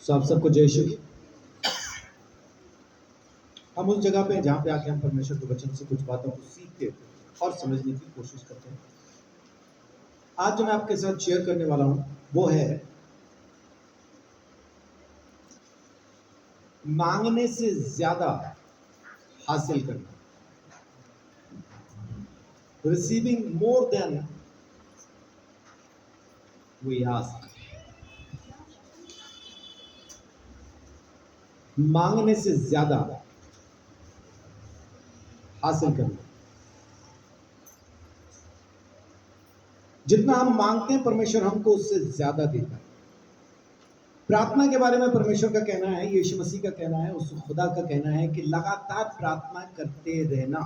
सो आप सबको जय श्री। हम उस जगह पे हैं जहाँ पे आके हम परमेश्वर के वचन से कुछ बातों को सीखते और समझने की कोशिश करते हैं। आज जो मैं आपके साथ शेयर करने वाला हूँ वो है मांगने से ज्यादा हासिल करना, receiving more than we ask. मांगने से ज्यादा हासिल करना। जितना हम मांगते हैं परमेश्वर हमको उससे ज्यादा देता है। प्रार्थना के बारे में परमेश्वर का कहना है, यीशु मसीह का कहना है, उस खुदा का कहना है कि लगातार प्रार्थना करते रहना,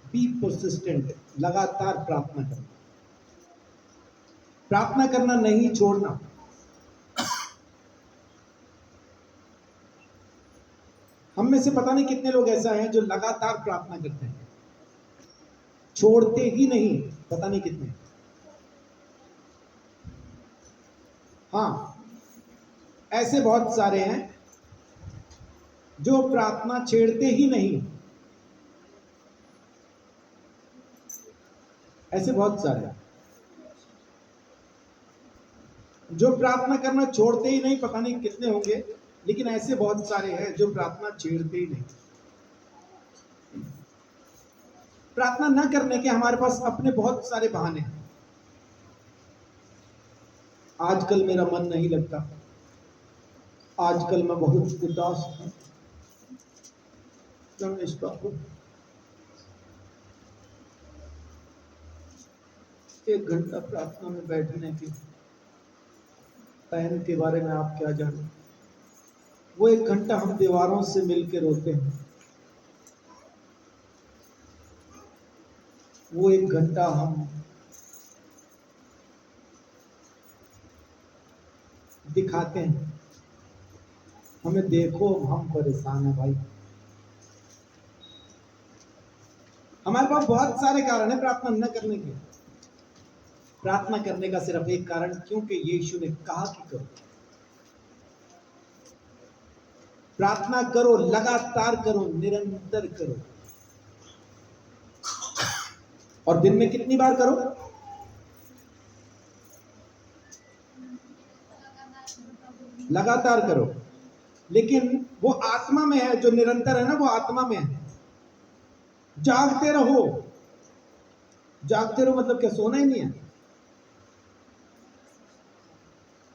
बी परसिस्टेंट, लगातार प्रार्थना करना, प्रार्थना करना नहीं छोड़ना। हम में से पता नहीं कितने लोग ऐसा हैं जो लगातार प्रार्थना करते हैं, छोड़ते ही नहीं, पता नहीं कितने। हाँ, ऐसे बहुत सारे हैं जो प्रार्थना छेड़ते ही नहीं। ऐसे बहुत सारे हैं जो प्रार्थना करना छोड़ते ही नहीं, पता नहीं कितने होंगे, लेकिन ऐसे बहुत सारे हैं जो प्रार्थना छेड़ते ही नहीं। प्रार्थना न करने के हमारे पास अपने बहुत सारे बहाने हैं। आजकल मेरा मन नहीं लगता, आजकल मैं बहुत उदास हूं, रमेश बाबू 1 घंटा प्रार्थना में बैठने की पैन के बारे में आप क्या जाने। वो 1 घंटा हम दीवारों से मिलकर रोते हैं, वो 1 घंटा हम दिखाते हैं, हमें देखो हम परेशान है भाई। हमारे पास बहुत सारे कारण है प्रार्थना न करने के। प्रार्थना करने का सिर्फ एक कारण, क्योंकि यीशु ने कहा कि करो। प्रार्थना करो, लगातार करो, निरंतर करो। और दिन में कितनी बार करो? लगातार करो। लेकिन वो आत्मा में है, जो निरंतर है ना, वो आत्मा में है। जागते रहो। जागते रहो मतलब क्या? सोना ही नहीं है।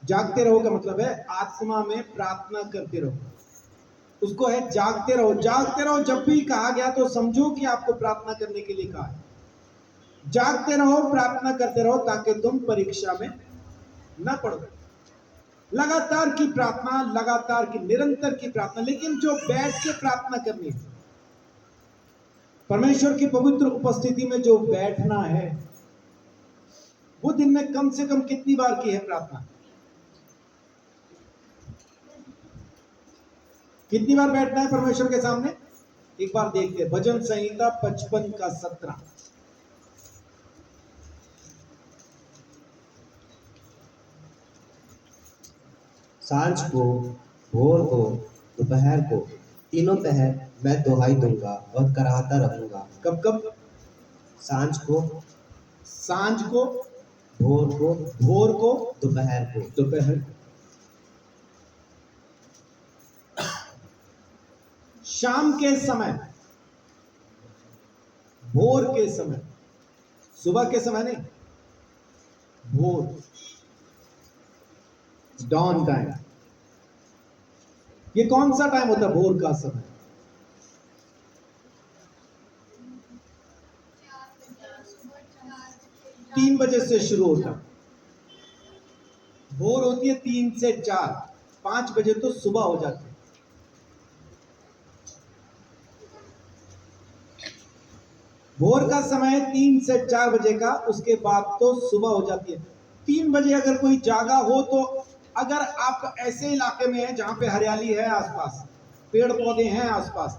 जागते रहो का मतलब है आत्मा में प्रार्थना करते रहो, उसको है जागते रहो। जागते रहो जब भी कहा गया तो समझो कि आपको प्रार्थना करने के लिए कहा है। जागते रहो, प्रार्थना करते रहो, ताकि तुम परीक्षा में न पड़ो। लगातार की प्रार्थना, लगातार की, निरंतर की प्रार्थना। लेकिन जो बैठ के प्रार्थना करनी है, परमेश्वर की पवित्र उपस्थिति में जो बैठना है, वो दिन में कम से कम कितनी बार की है प्रार्थना? कितनी बार बैठना है परमेश्वर के सामने? एक बार देखते हैं, भजन संहिता 55 का 17। सांझ को, भोर को, दोपहर को, तीनों पहर मैं दुहाई दूंगा और कराहता रहूंगा। कब कब? सांझ को, सांझ को, भोर को, भोर को, दोपहर को। दोपहर को। शाम के समय, भोर के समय, सुबह के समय नहीं, भोर, डॉन टाइम। ये कौन सा टाइम होता है भोर का समय? तीन बजे से शुरू होता है। भोर होती है 3 से 4, 5 बजे तो सुबह हो जाती है। भोर का समय 3 से 4 बजे का, उसके बाद तो सुबह हो जाती है। 3 बजे अगर कोई जागा हो तो, अगर आप ऐसे इलाके में हैं जहां पे हरियाली है आसपास, पेड़ पौधे हैं आसपास,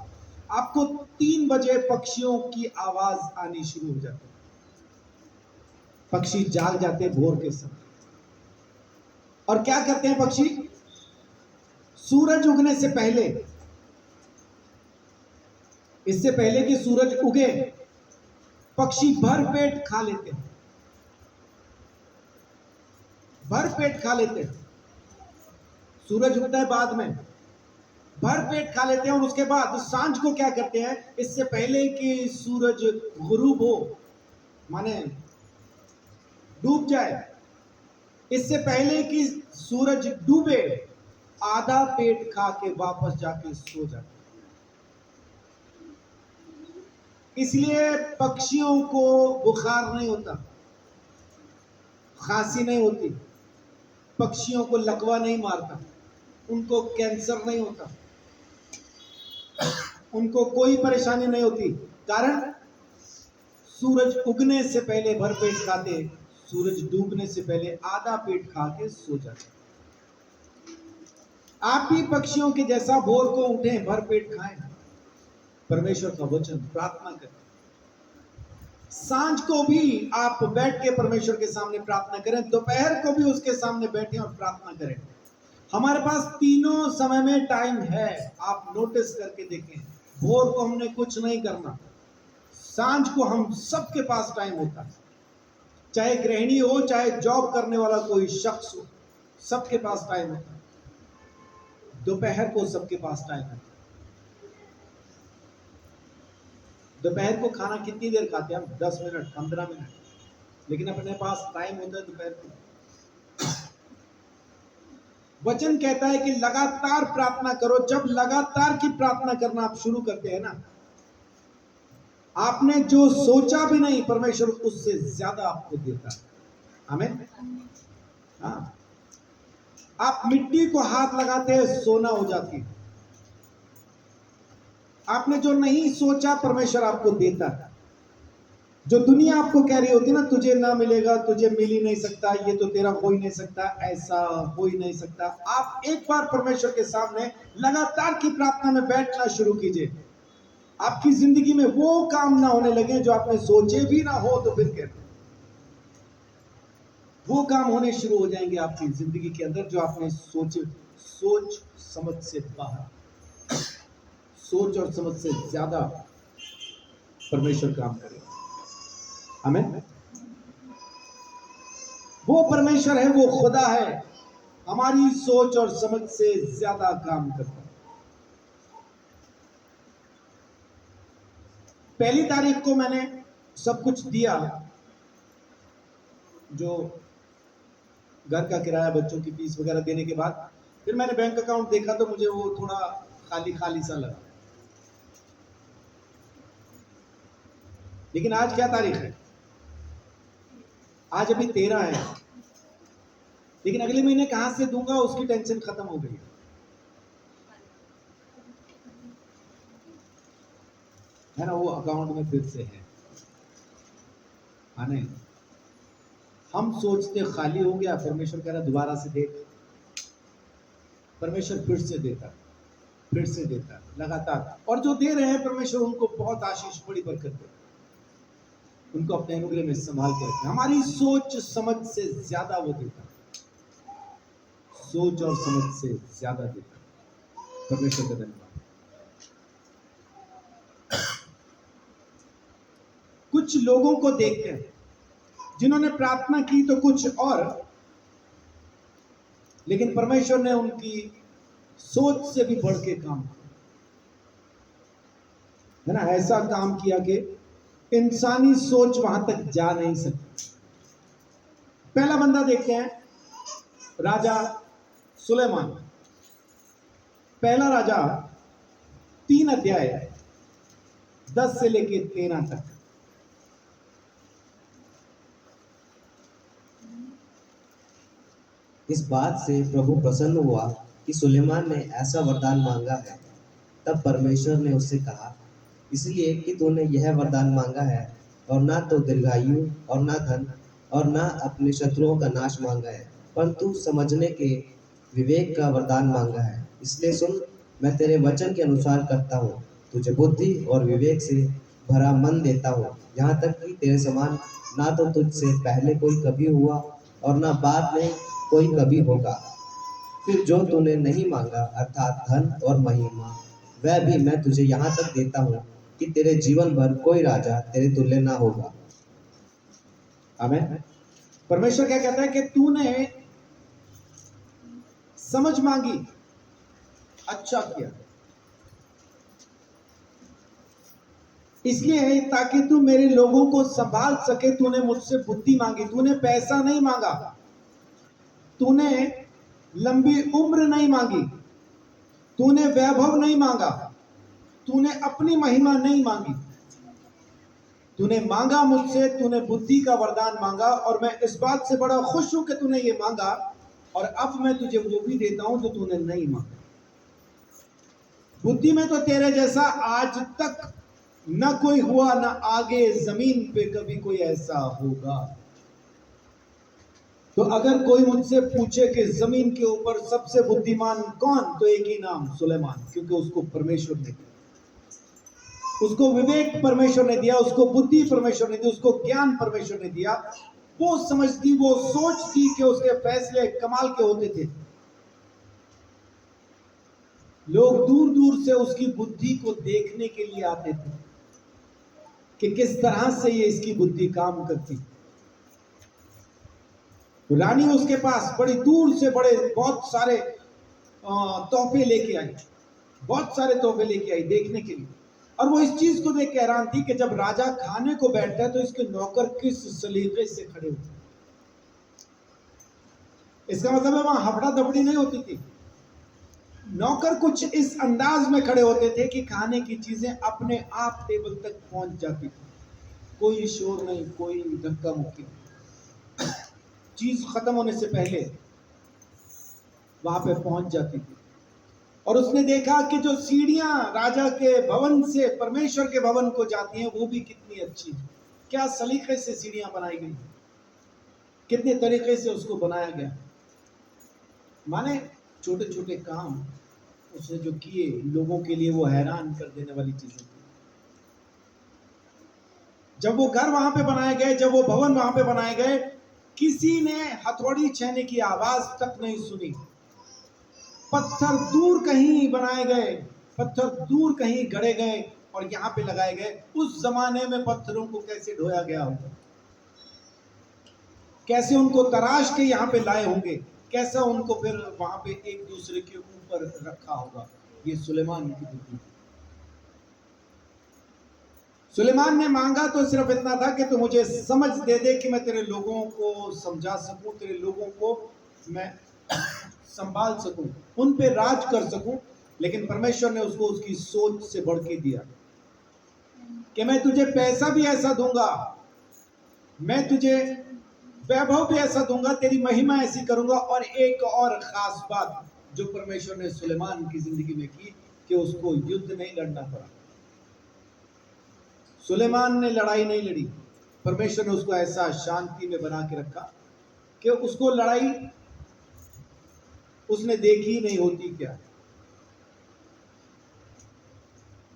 आपको 3 बजे पक्षियों की आवाज आनी शुरू हो जाती है। पक्षी जाग जाते हैं भोर के समय। और क्या करते हैं पक्षी? सूरज उगने से पहले, इससे पहले कि सूरज उगे, पक्षी भर पेट खा लेते हैं, भर पेट खा लेते हैं। सूरज उगता है बाद में, भर पेट खा लेते हैं। और उसके बाद सांझ को क्या करते हैं, इससे पहले कि सूरज गुरूब हो, माने डूब जाए, इससे पहले कि सूरज डूबे, आधा पेट खा के वापस जाके सो जाते। इसलिए पक्षियों को बुखार नहीं होता, खांसी नहीं होती, पक्षियों को लकवा नहीं मारता, उनको कैंसर नहीं होता, उनको कोई परेशानी नहीं होती। कारण सूरज उगने से पहले भर पेट खाते, सूरज डूबने से पहले आधा पेट खा के सो जाते। आप भी पक्षियों के जैसा भोर को उठें, भर पेट खाएं, परमेश्वर का वचन प्रार्थना करें। सांझ को भी आप बैठ के परमेश्वर के सामने प्रार्थना करें, दोपहर को भी उसके सामने बैठें और प्रार्थना करें। हमारे पास तीनों समय में टाइम है, आप नोटिस करके देखें। भोर को हमने कुछ नहीं करना, सांझ को हम सबके पास टाइम होता है, चाहे गृहिणी हो, चाहे जॉब करने वाला कोई शख्स हो, सबके पास टाइम होता है। दोपहर को सबके पास टाइम है। दोपहर को खाना कितनी देर खाते हैं हम? 10 मिनट, 15 मिनट, लेकिन अपने पास टाइम होता है दोपहर को। वचन कहता है कि लगातार प्रार्थना करो। जब लगातार की प्रार्थना करना आप शुरू करते हैं ना, आपने जो सोचा भी नहीं, परमेश्वर उससे ज्यादा आपको देता है। आमीन। हाँ, आप मिट्टी को हाथ लगाते हैं, सोना हो जाती है। आपने जो नहीं सोचा, परमेश्वर आपको देता है। जो दुनिया आपको कह रही होती ना, तुझे ना मिलेगा, तुझे मिल ही नहीं सकता, ये तो तेरा हो ही नहीं सकता, ऐसा हो ही नहीं सकता, आप एक बार परमेश्वर के सामने लगातार की प्रार्थना में बैठना शुरू कीजिए। आपकी जिंदगी में वो काम ना होने लगे जो आपने सोचे भी ना हो, तो फिर कहते वो काम होने शुरू हो जाएंगे आपकी जिंदगी के अंदर जो आपने सोचे। सोच समझ से बाहर, सोच और समझ से ज्यादा परमेश्वर काम करेगा। आमीन। वो परमेश्वर है, वो खुदा है, हमारी सोच और समझ से ज्यादा काम करता है। 1 तारीख को मैंने सब कुछ दिया, जो घर का किराया, बच्चों की फीस वगैरह देने के बाद फिर मैंने बैंक अकाउंट देखा तो मुझे वो थोड़ा खाली खाली सा लगा। लेकिन आज क्या तारीख है? आज अभी 13 है, लेकिन अगले महीने कहां से दूंगा उसकी टेंशन खत्म हो गई है ना। वो अकाउंट में फिर से है। आने हम सोचते खाली हो गया, परमेश्वर कह रहा दोबारा से देख। परमेश्वर फिर से देता, फिर से देता लगातार। और जो दे रहे हैं परमेश्वर, उनको बहुत आशीष, बड़ी बरकत देता, उनको अपने अनुग्रह में संभाल के रखें। हमारी सोच समझ से ज्यादा वो देता, सोच और समझ से ज्यादा देता। परमेश्वर का धन्यवाद। कुछ लोगों को देखते हैं जिन्होंने प्रार्थना की तो कुछ और, लेकिन परमेश्वर ने उनकी सोच से भी बढ़ के काम किया, है ना। ऐसा काम किया कि इंसानी सोच वहां तक जा नहीं सकती। पहला बंदा देखते हैं, राजा सुलेमान। पहला राजा 3 अध्याय 10 से लेके 13 तक। इस बात से प्रभु प्रसन्न हुआ कि सुलेमान ने ऐसा वरदान मांगा है। तब परमेश्वर ने उससे कहा, इसलिए कि तूने यह वरदान मांगा है, और ना तो दीर्घायु और ना धन और ना अपने शत्रुओं का नाश मांगा है, परंतु समझने के विवेक का वरदान मांगा है। इसलिए सुन, मैं तेरे वचन के अनुसार करता हूँ, तुझे बुद्धि और विवेक से भरा मन देता हूँ, यहाँ तक कि तेरे समान ना तो तुझसे पहले कोई कभी हुआ और ना बाद में कोई कभी होगा। फिर जो तूने नहीं मांगा अर्थात धन और महिमा, वह भी मैं तुझे यहाँ तक देता हूँ कि तेरे जीवन भर कोई राजा तेरे तुल्य ना होगा। आमीन। परमेश्वर क्या कहता है कि तूने समझ मांगी, अच्छा किया, इसलिए ताकि तू मेरे लोगों को संभाल सके तूने मुझसे बुद्धि मांगी। तूने पैसा नहीं मांगा, तूने लंबी उम्र नहीं मांगी, तूने वैभव नहीं मांगा, तूने अपनी महिमा नहीं मांगी, तूने मांगा मुझसे, तूने बुद्धि का वरदान मांगा। और मैं इस बात से बड़ा खुश हूं कि तूने ये मांगा, और अब मैं तुझे वो भी देता हूं जो तूने नहीं मांगा। बुद्धि में तो तेरे जैसा आज तक न कोई हुआ, न आगे जमीन पे कभी कोई ऐसा होगा। तो अगर कोई मुझसे पूछे कि जमीन के ऊपर सबसे बुद्धिमान कौन, तो एक ही नाम, सुलेमान, क्योंकि उसको परमेश्वर ने दिया, उसको विवेक परमेश्वर ने दिया, उसको बुद्धि परमेश्वर ने दी, उसको ज्ञान परमेश्वर ने दिया। वो समझ थी, वो सोच थी कि उसके फैसले कमाल के होते थे। लोग दूर दूर से उसकी बुद्धि को देखने के लिए आते थे कि किस तरह से ये इसकी बुद्धि काम करती। तो रानी उसके पास बड़ी दूर से बहुत सारे तोहफे लेके आई, बहुत सारे तोहफे लेके आई देखने के लिए। और वो इस चीज को देख के हैरान थी कि जब राजा खाने को बैठता है तो इसके नौकर किस सलीके से खड़े होते। इसका मतलब है वहां हफड़ा दफड़ी नहीं होती थी। नौकर कुछ इस अंदाज में खड़े होते थे कि खाने की चीजें अपने आप टेबल तक पहुंच जाती थी, कोई शोर नहीं, कोई धक्का मुक्की, चीज खत्म होने से पहले वहां पे पहुंच जाती थी। और उसने देखा कि जो सीढ़ियां राजा के भवन से परमेश्वर के भवन को जाती हैं वो भी कितनी अच्छी है, क्या सलीके से सीढ़ियां बनाई गई, कितने तरीके से उसको बनाया गया। माने छोटे छोटे काम उसने जो किए, लोगों के लिए वो हैरान कर देने वाली चीजें थी। जब वो घर वहां पे बनाए गए, जब वो भवन वहां पे बनाए गए, किसी ने हथौड़ी छेने की आवाज तक नहीं सुनी। पत्थर दूर कहीं बनाए गए, पत्थर दूर कहीं गड़े गए और यहाँ पे लगाए गए। उस जमाने में पत्थरों को कैसे ढोया गया होगा, कैसे उनको तराश के यहाँ पे लाए होंगे, कैसा उनको फिर वहां पे एक दूसरे के ऊपर रखा होगा। ये सुलेमान की बुद्धि। सुलेमान ने मांगा तो सिर्फ इतना था कि तू मुझे समझ दे दे कि मैं तेरे लोगों को समझा सकूं, तेरे लोगों को मैं संभाल सकूं, उन पे राज कर सकूं। लेकिन परमेश्वर ने उसको उसकी सोच से बढ़ के दिया कि मैं तुझे पैसा भी ऐसा दूंगा, मैं तुझे वैभव भी ऐसा दूंगा, तेरी महिमा ऐसी करूंगा। और एक और खास बात जो परमेश्वर ने सुलेमान की जिंदगी में की कि उसको युद्ध नहीं लड़ना पड़ा। सुलेमान ने लड़ाई नहीं लड़ी, परमेश्वर ने उसको ऐसा शांति में बना के रखा कि उसको लड़ाई उसने देखी नहीं होती क्या।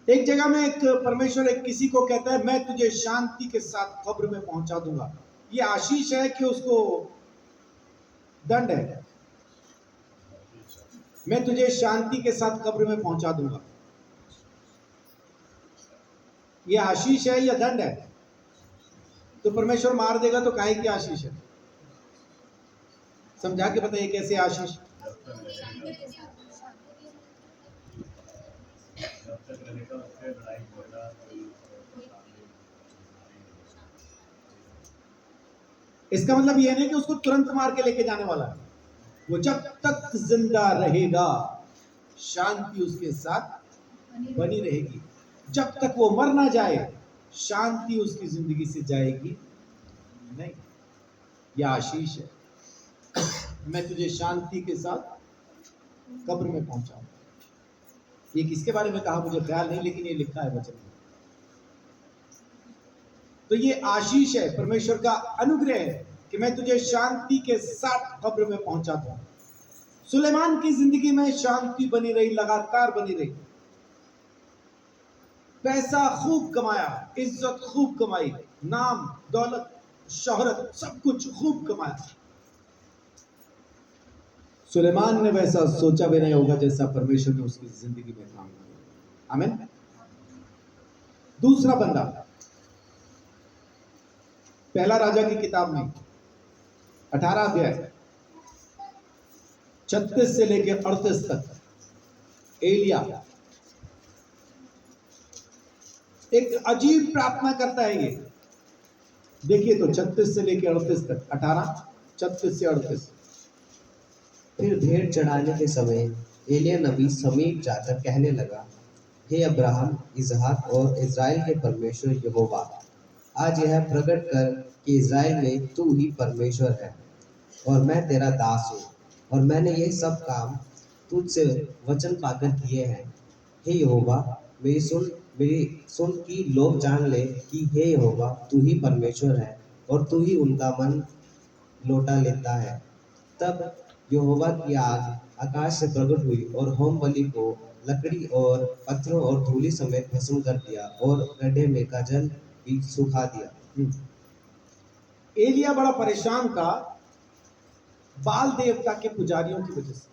एक जगह में एक परमेश्वर एक किसी को कहता है मैं तुझे शांति के साथ कब्र में पहुंचा दूंगा। ये आशीष है कि उसको दंड है? मैं तुझे शांति के साथ कब्र में पहुंचा दूंगा, ये आशीष है या दंड है? तो परमेश्वर मार देगा तो काहे की आशीष है? समझा के बताइए कैसे आशीष? इसका मतलब यह नहीं कि उसको तुरंत मार के लेके जाने वाला है। वो जब तक जिंदा रहेगा शांति उसके साथ बनी रहेगी। जब तक वो मर ना जाए शांति उसकी जिंदगी से जाएगी नहीं। यह आशीष है, मैं तुझे शांति के साथ कब्र में पहुंचाऊंगा। ये किसके बारे में कहा मुझे ख्याल नहीं, लेकिन ये लिखा है वचन में। तो ये आशीष है, परमेश्वर का अनुग्रह है कि मैं तुझे शांति के साथ कब्र में पहुंचा दूं। सुलेमान की जिंदगी में शांति बनी रही, लगातार बनी रही। पैसा खूब कमाया, इज्जत खूब कमाई, नाम दौलत शोहरत सब कुछ खूब कमाया। सुलेमान ने वैसा सोचा भी नहीं होगा जैसा परमेश्वर ने उसकी जिंदगी में काम किया। आमीन। दूसरा बंदा, पहला राजा की किताब में 18 अध्याय 36 से लेकर 38 तक एलिया एक अजीब प्रार्थना करता है। ये देखिए तो 36 से लेकर 38 तक, 18 36 से 38। फिर भेंट चढ़ाने के समय एलिय्याह नबी समीप जाकर कहने लगा, हे अब्राहम, इसहाक और इज़राइल के परमेश्वर यहोवा, आज यह प्रकट कर कि इज़राइल में तू ही परमेश्वर है और मैं तेरा दास हूँ, और मैंने ये सब काम तुझसे वचन पाकर किए हैं। हे यहोवा, मेरी सुन कि लोग जान ले कि हे यहोवा, तू ही परमेश्वर है और तू ही उनका मन लौटा लेता है। तब यहोवा की आग आकाश से प्रकट हुई और होम बलि को लकड़ी और पत्थरों और धूलि समेत भस्म कर दिया और गड्ढे में का जल भी सुखा दिया। एलिया बड़ा परेशान था बाल देवता के पुजारियों की वजह से,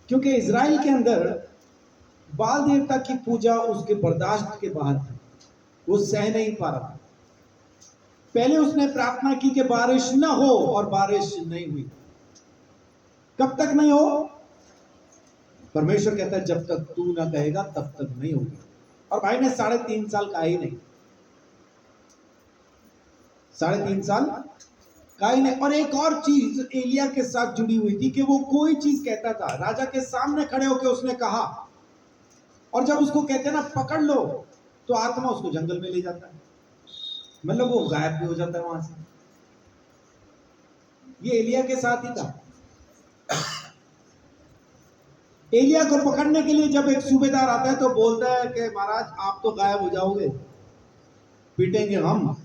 क्योंकि इज़राइल के अंदर बाल देवता की पूजा उसके बर्दाश्त के बाहर थी, वो सह नहीं पा रहा था। पहले उसने प्रार्थना की कि बारिश न हो, और बारिश नहीं हुई। कब तक नहीं हो? परमेश्वर कहता है जब तक तू ना कहेगा तब तक नहीं होगी। और भाई ने 3.5 साल कहा ही नहीं, 3.5 साल कहा ही नहीं। और एक और चीज एलिया के साथ जुड़ी हुई थी कि वो कोई चीज कहता था, राजा के सामने खड़े होकर उसने कहा, और जब उसको कहते ना पकड़ लो, तो आत्मा उसको जंगल में ले जाता है, मतलब वो गायब भी हो जाता है वहां से। ये एलिया के साथ ही था। एलिया को पकड़ने के लिए जब एक सूबेदार आता है तो बोलता है कि महाराज आप तो गायब हो जाओगे, पीटेंगे हम,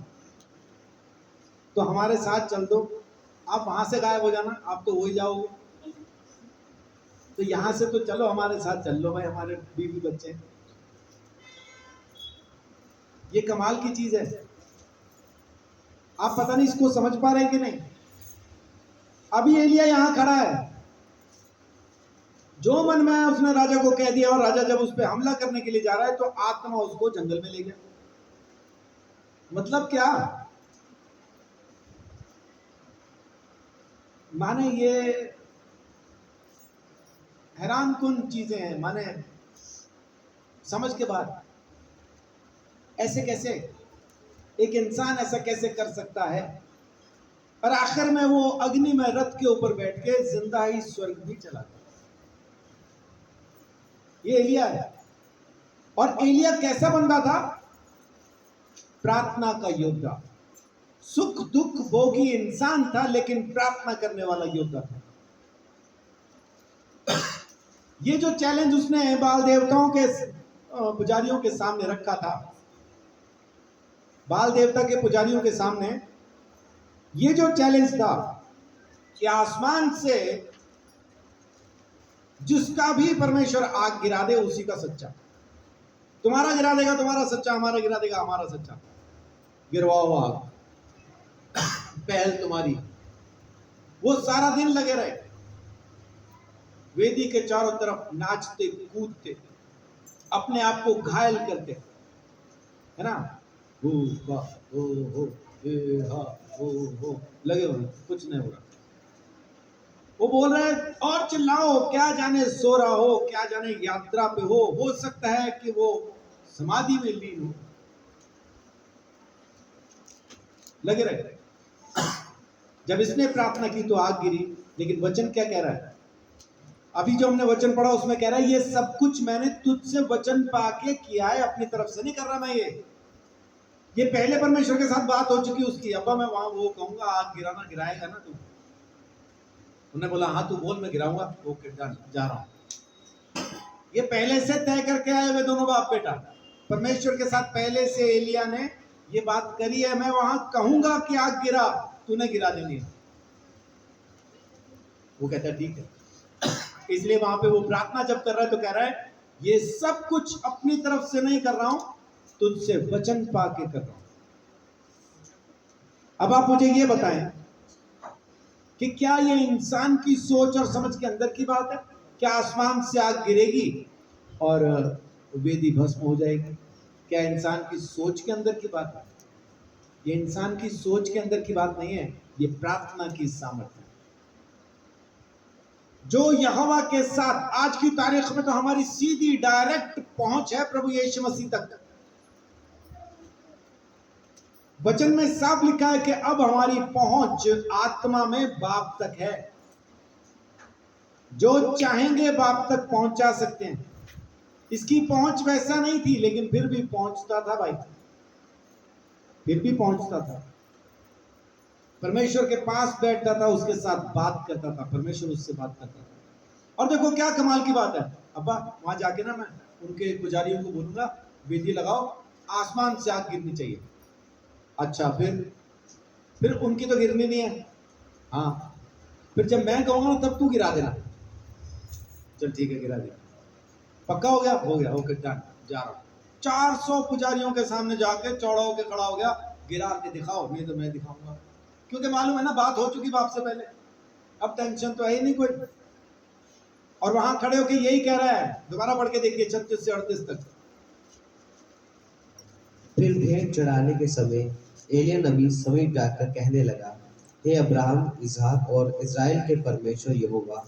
तो हमारे साथ चल दो, आप वहां से गायब हो जाना, आप तो हो ही जाओगे, तो यहां से तो चलो हमारे साथ चल लो भाई, हमारे बीवी बच्चे। ये कमाल की चीज है। आप पता नहीं इसको समझ पा रहे हैं कि नहीं। अभी एलिया यहां खड़ा है, जो मन में है उसने राजा को कह दिया, और राजा जब उस पर हमला करने के लिए जा रहा है तो आत्मा उसको जंगल में ले गया। मतलब क्या? माने ये हैरान कुन चीजें हैं, माने समझ के बाद। ऐसे कैसे एक इंसान ऐसा कैसे कर सकता है? और आखिर में वो अग्नि में रथ के ऊपर बैठ के जिंदा ही स्वर्ग भी चला गया। ये एलिया है। और एलिया कैसा बंदा था? प्रार्थना का योद्धा, सुख दुख भोगी इंसान था, लेकिन प्रार्थना करने वाला योद्धा था। ये जो चैलेंज उसने बाल देवताओं के पुजारियों के सामने रखा था, बाल देवता के पुजारियों के सामने ये जो चैलेंज था कि आसमान से जिसका भी परमेश्वर आग गिरा दे उसी का सच्चा, तुम्हारा गिरा देगा तुम्हारा सच्चा, हमारा गिरा देगा हमारा सच्चा, गिरवाओ आग, पहल तुम्हारी। वो सारा दिन लगे रहे, वेदी के चारों तरफ नाचते कूदते, अपने आप को घायल करते, है ना, हो लगे हुए, कुछ नहीं हो रहा। वो बोल रहे हैं और चिल्लाओ, क्या जाने सो रहा हो, क्या जाने यात्रा पे हो सकता है कि वो समाधि में लीन हो, लगे रहे। जब इसने प्रार्थना की तो आग गिरी, लेकिन वचन क्या कह रहा है? अभी जो हमने वचन पढ़ा उसमें कह रहा है ये सब कुछ मैंने तुझसे वचन पाके किया है, अपनी तरफ से नहीं कर रहा मैं। ये पहले परमेश्वर के साथ बात हो चुकी उसकी। अब्बा मैं वहां वो कहूंगा आग गिराना, गिराएगा ना तू? उन्होंने बोला हाँ तू बोल, मैं गिराऊंगा। ओके डन, जा रहा हूं। ये पहले से तय करके आए हुए दोनों बाप बेटा, परमेश्वर के साथ पहले से एलिया ने ये बात करी है, मैं वहां कहूंगा कि आग गिरा, तूने गिरा देनी है। वो कहता है ठीक है। इसलिए वहां पे वो प्रार्थना जब कर रहा है तो कह रहा है ये सब कुछ अपनी तरफ से नहीं कर रहा हूं, तुझसे वचन पाके कर रहा हूं। अब आप मुझे ये बताएं कि क्या ये इंसान की सोच और समझ के अंदर की बात है? क्या आसमान से आग गिरेगी और वेदी भस्म हो जाएगी? क्या इंसान की सोच के अंदर की बात है? ये इंसान की सोच के अंदर की बात नहीं है, ये प्रार्थना की सामर्थ्य है। जो यहोवा के साथ आज की तारीख में तो हमारी सीधी डायरेक्ट पहुंच है प्रभु यीशु मसीह तक। वचन में साफ लिखा है कि अब हमारी पहुंच आत्मा में बाप तक है। जो चाहेंगे बाप तक पहुंचा सकते हैं। इसकी पहुंच वैसा नहीं थी, लेकिन फिर भी पहुंचता था भाई, फिर भी पहुंचता था। परमेश्वर के पास बैठता था, उसके साथ बात करता था, परमेश्वर उससे बात करता था। और देखो क्या कमाल की बात है, अब्बा वहां जाके ना मैं उनके पुजारियों को बोलूंगा वेदी लगाओ, आसमान से आग गिरनी चाहिए। अच्छा, फिर उनकी तो गिरनी नहीं है। हाँ, फिर जब मैं कहूंगा तब तू गिरा देना। चल ठीक है, गिरा दिया। पक्का हो गया? हो गया, ओके डन, जा रहा हूं। 400 पुजारियों के सामने जाके चौड़ा होके खड़ा हो गया, गिरा के दिखाओ, नहीं तो मैं दिखाऊंगा। क्योंकि मालूम है ना बात हो चुकी बाप से पहले, अब टेंशन तो है ही नहीं कोई। और वहां खड़े होके यही कह रहा है, दोबारा पढ़ के देखिए 36 से 38 तक। फिर भेंट चढ़ाने के समय एलिय्याह नबी समीप जाकर कहने लगा, हे अब्राहम, इसहाक और इज़राइल के परमेश्वर यहोवा,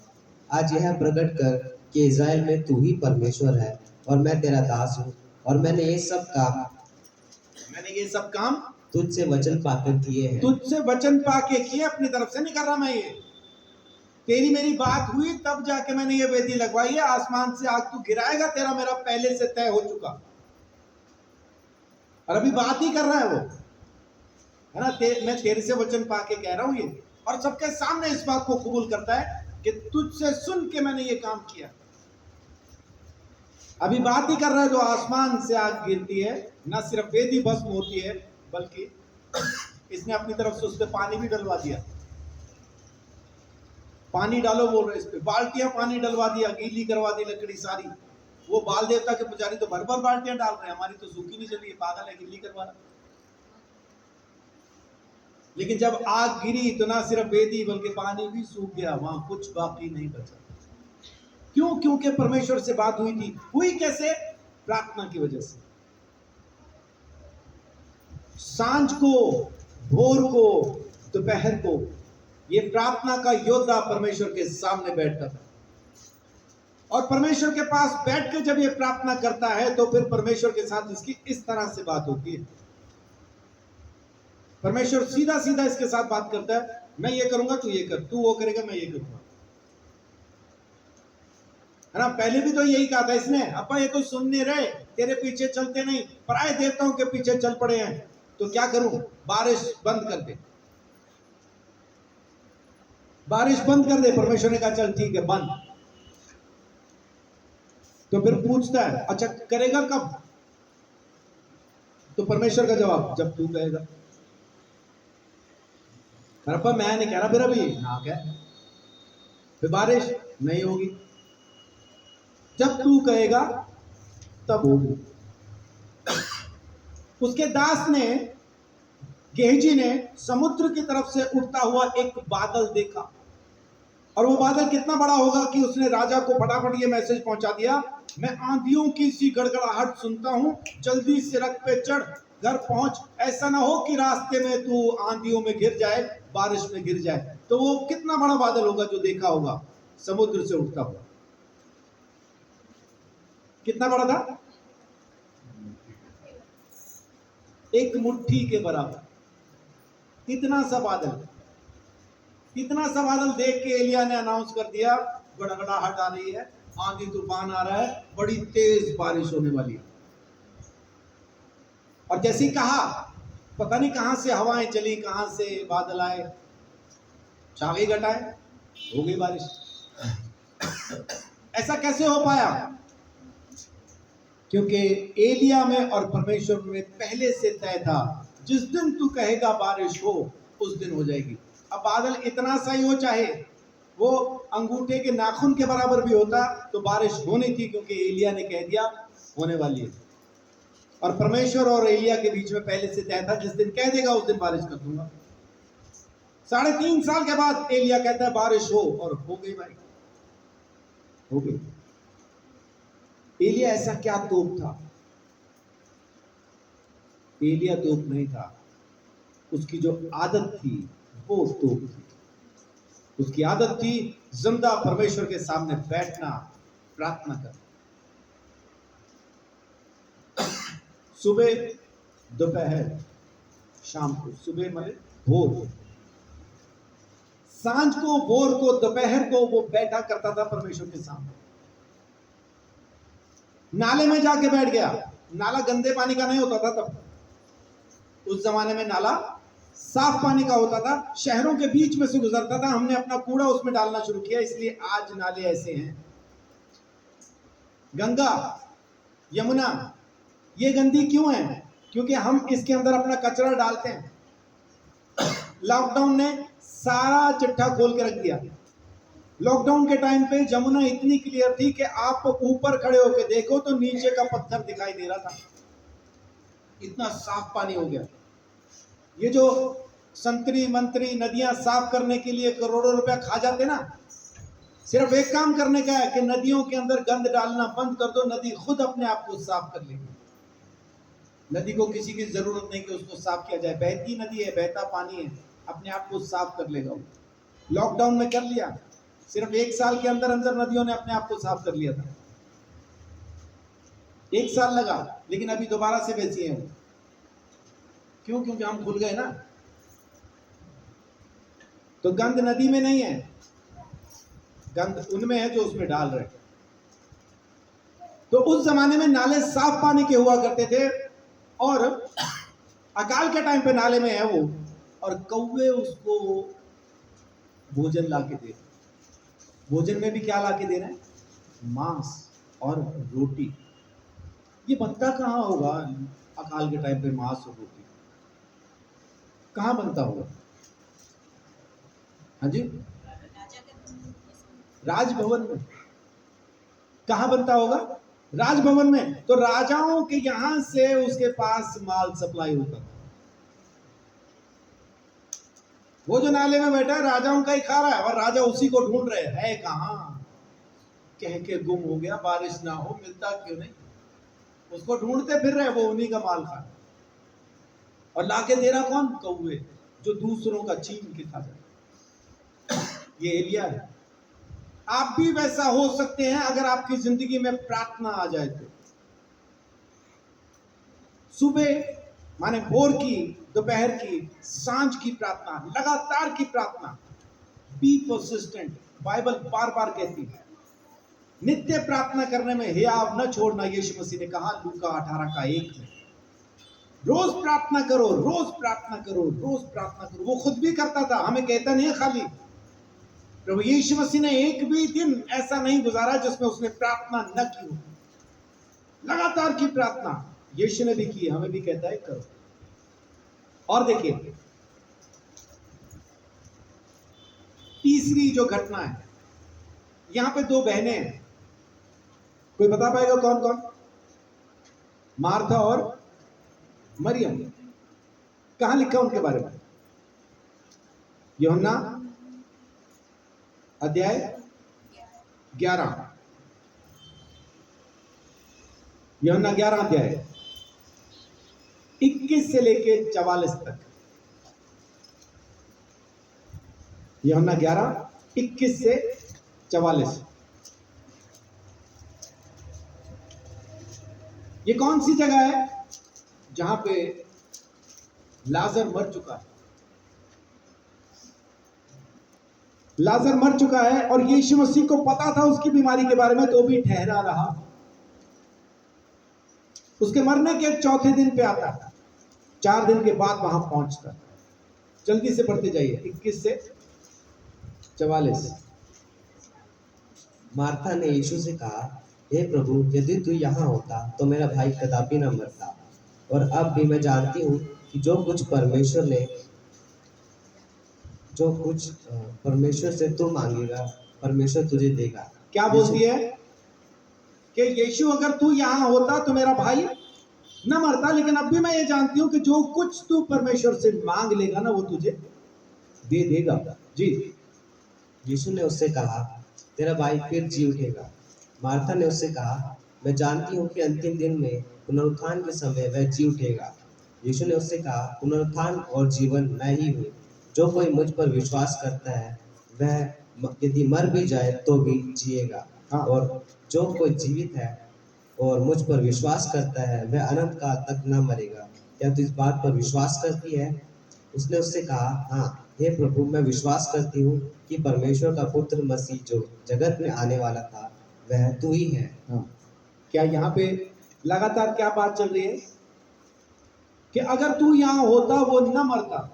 आज यह प्रकट कर कि इज़राइल में तू ही परमेश्वर है और मैं तेरा दास हूँ, और मैंने ये सब काम तुझसे वचन पाकर किए हैं। तुझसे वचन पाके किए, अपनी तरफ से नहीं कर रहा मैं। ये तेरी मेरी बात हुई तब जाके मैंने ये वेदी लगवाई है। आसमान से आग तू गिराएगा, तेरा मेरा पहले से तय हो चुका, और अभी बात ही कर रहा है वो, है ना। मैं तेरे से वचन पाके कह रहा हूं ये, और सबके सामने इस बात को कबूल करता है कि तुझसे सुन के मैंने ये काम किया। अभी बात ही कर रहा है तो आसमान से आग गिरती है, ना सिर्फ वेदी भस्म होती है, बल्कि इसने अपनी तरफ से उस पर पानी भी डलवा दिया। पानी डालो बोल रहे, इस पे बाल्टियां पानी डलवा दिया, गीली करवा दी लकड़ी सारी। वो बाल देवता के पुजारी तो भर भर बाल्टियां डाल रहे हैं, हमारी तो सूखी नहीं चली है, पागल है, गिल्ली करवा रहा। लेकिन जब आग गिरी तो ना सिर्फ वेदी बल्कि पानी भी सूख गया, वहां कुछ बाकी नहीं बचा। क्यों? क्योंकि परमेश्वर से बात हुई थी। हुई कैसे? प्रार्थना की वजह से। सांझ को, भोर को, दोपहर को ये प्रार्थना का योद्धा परमेश्वर के सामने बैठता था, और परमेश्वर के पास बैठ के जब ये प्रार्थना करता है तो फिर परमेश्वर के साथ इसकी इस तरह से बात होती है। परमेश्वर सीधा सीधा इसके साथ बात करता है, मैं ये करूंगा तू ये कर, तू वो करेगा मैं ये करूंगा, है ना। पहले भी तो यही कहा था इसने, अब्बा ये तो सुन नहीं रहे, तेरे पीछे चलते नहीं, पराये देवताओं के पीछे चल पड़े हैं, तो क्या करूं? बारिश बंद कर दे, बारिश बंद कर दे। परमेश्वर ने कहा चल ठीक है बंद। तो फिर पूछता है अच्छा करेगा कब? तो परमेश्वर का जवाब, जब तू कहेगा। अब्बा मैं नहीं कह रहा, फिर अभी हाँ क्या, फिर बारिश नहीं होगी, जब तू कहेगा तब होगी। उसके दास ने, गेहजी ने समुद्र की तरफ से उठता हुआ एक बादल देखा, और वो बादल कितना बड़ा होगा कि उसने राजा को फटाफट ये मैसेज पहुंचा दिया, मैं आंधियों की सी गड़गड़ाहट सुनता हूं, जल्दी से रथ पे चढ़, घर पहुंच, ऐसा ना हो कि रास्ते में तू आंधियों में गिर जाए, बारिश में गिर जाए। तो वो कितना बड़ा बादल होगा जो देखा होगा समुद्र से उठता हुआ, कितना बड़ा था? एक मुट्ठी के बराबर। इतना सा बादल, इतना सा बादल देख के एलिया ने अनाउंस कर दिया, गड़गड़ाहट आ रही है, आंधी तूफान आ रहा है, बड़ी तेज बारिश होने वाली है। और जैसे ही कहा, पता नहीं कहां से हवाएं चली, कहां से बादल आए, छा गई घटाएं, हो गई बारिश। ऐसा कैसे हो पाया? क्योंकि एलिया में और परमेश्वर में पहले से तय था, जिस दिन तू कहेगा बारिश हो उस दिन हो जाएगी। अब बादल इतना सा ही हो, चाहे वो अंगूठे के नाखून के बराबर भी होता तो बारिश होनी थी, क्योंकि एलिया ने कह दिया होने वाली है। और परमेश्वर और एलिया के बीच में पहले से तय था, जिस दिन कह देगा उस दिन बारिश कर दूंगा। 3.5 साल के बाद एलिया कहता है बारिश हो, और हो गई भाई, हो गई। एलिया ऐसा क्या तोप था? एलिया तोप नहीं था, उसकी जो आदत थी वो तोप थी। उसकी आदत थी जिंदा परमेश्वर के सामने बैठना, प्रार्थना करना। सुबह, दोपहर, शाम को। सुबह माने भोर, सांझ को, भोर को, दोपहर को वो बैठा करता था परमेश्वर के सामने। नाले में जाके बैठ गया। नाला गंदे पानी का नहीं होता था तब, उस जमाने में नाला साफ पानी का होता था, शहरों के बीच में से गुजरता था। हमने अपना कूड़ा उसमें डालना शुरू किया, इसलिए आज नाले ऐसे हैं। गंगा, यमुना, ये गंदी क्यों है? क्योंकि हम इसके अंदर अपना कचरा डालते हैं। लॉकडाउन ने सारा चिट्ठा खोल के रख दिया। लॉकडाउन के टाइम पे यमुना इतनी क्लियर थी कि आप ऊपर खड़े होकर देखो तो नीचे का पत्थर दिखाई दे रहा था, इतना साफ पानी हो गया। ये जो संतरी मंत्री नदियां साफ करने के लिए करोड़ों रुपया खा जाते ना, सिर्फ एक काम करने का है कि नदियों के अंदर गंद डालना बंद कर दो, नदी खुद अपने आप को साफ कर लेगी। नदी को किसी की जरूरत नहीं कि उसको साफ किया जाए, बहती नदी है, बहता पानी है, अपने आप को साफ कर लेगा। लॉकडाउन में कर लिया, सिर्फ 1 साल के अंदर अंदर नदियों ने अपने आप को साफ कर लिया था। 1 साल लगा, लेकिन अभी दोबारा से वैसी है वो। क्यों? क्योंकि हम भूल गए ना। तो गंद नदी में नहीं है, गंद उनमें है जो उसमें डाल रहे। तो उस जमाने में नाले साफ पानी के हुआ करते थे, और अकाल के टाइम पे नाले में है वो, और कौवे उसको भोजन ला के दे। भोजन में भी क्या ला के दे रहे हैं? मांस और रोटी। ये बनता कहाँ होगा अकाल के टाइम पे मांस और रोटी? कहाँ बनता होगा? हाँ जी, राजभवन में। कहाँ बनता होगा? राजभवन में। तो राजाओं के यहां से उसके पास माल सप्लाई होता था। वो जो नाले में बैठा है राजाओं का ही खा रहा है, और राजा उसी को ढूंढ रहे हैं। कहाँ? कह के गुम हो गया, बारिश ना हो, मिलता क्यों नहीं? उसको ढूंढते फिर रहे, वो उन्हीं का माल खा। और लाके दे रहा कौन? कौवे, जो दूसरों का छीन के खा जाए। ये एलिया है। आप भी वैसा हो सकते हैं अगर आपकी जिंदगी में प्रार्थना आ जाए तो। सुबह माने भोर की, दोपहर की, सांझ की प्रार्थना, लगातार की प्रार्थना। बी परसिस्टेंट, बाइबल बार बार कहती है। नित्य प्रार्थना करने में हियाव न छोड़ना, यीशु मसीह ने कहा लूका 18:1 में। रोज प्रार्थना करो, रोज प्रार्थना करो, रोज प्रार्थना करो। वो खुद भी करता था, हमें कहता नहीं है खाली। प्रभु यीशु मसीह ने एक भी दिन ऐसा नहीं गुजारा जिसमें उसने प्रार्थना न की हो। लगातार की प्रार्थना यीशु ने भी की, हमें भी कहता है करो। और देखिए तीसरी जो घटना है, यहां पे 2 बहनें हैं। कोई बता पाएगा कौन कौन? मार्था और मरियम। कहां लिखा उनके बारे में? यूहन्ना अध्याय 11। यूहन्ना 11 अध्याय 21 से लेके 44 तक। यूहन्ना 11 21 से 44। ये कौन सी जगह है? जहां पे लाजर मर चुका है। लाजर मर चुका है और यीशु मसीह को पता था उसकी बीमारी के बारे में, तो भी ठहरा रहा। उसके मरने के 4थे दिन पे आता है, 4 दिन के बाद वहां पहुंचता है। जल्दी से पढ़ते जाइए 21 से 44। मार्था ने यीशु से कहा, हे प्रभु, यदि तू यहाँ होता तो मेरा भाई कदापि न मरता। और अब भी मैं जानती हूँ कि जो कुछ परमेश्वर से तू मांगेगा परमेश्वर तुझे देगा। क्या बोलती है कि यीशु अगर तू यहां होता तो मेरा भाई न मरता, लेकिन अब भी मैं ये जानती हूं कि जो कुछ तू परमेश्वर से मांग लेगा ना वो तुझे दे देगा। जी। यीशु ने उससे कहा, तेरा भाई फिर जी उठेगा। मार्था ने उससे कहा, मैं जानती हूँ कि अंतिम दिन में पुनरुत्थान के समय वह जी उठेगा। यीशु ने उससे कहा, पुनरुत्थान और जीवन मैं ही हूँ। जो कोई मुझ पर विश्वास करता है वह यदि मर भी जाए तो भी जिएगा। हाँ। और जो कोई जीवित है और मुझ पर विश्वास करता है वह अनंत काल तक न मरेगा। क्या तू इस बात पर विश्वास करती है? उसने उससे कहा, हाँ हे प्रभु, मैं विश्वास करती हूँ कि परमेश्वर का पुत्र मसीह जो जगत में आने वाला था वह तू ही है। हाँ। क्या यहाँ पे लगातार क्या बात चल रही है कि अगर तू यहां होता वो न मरता,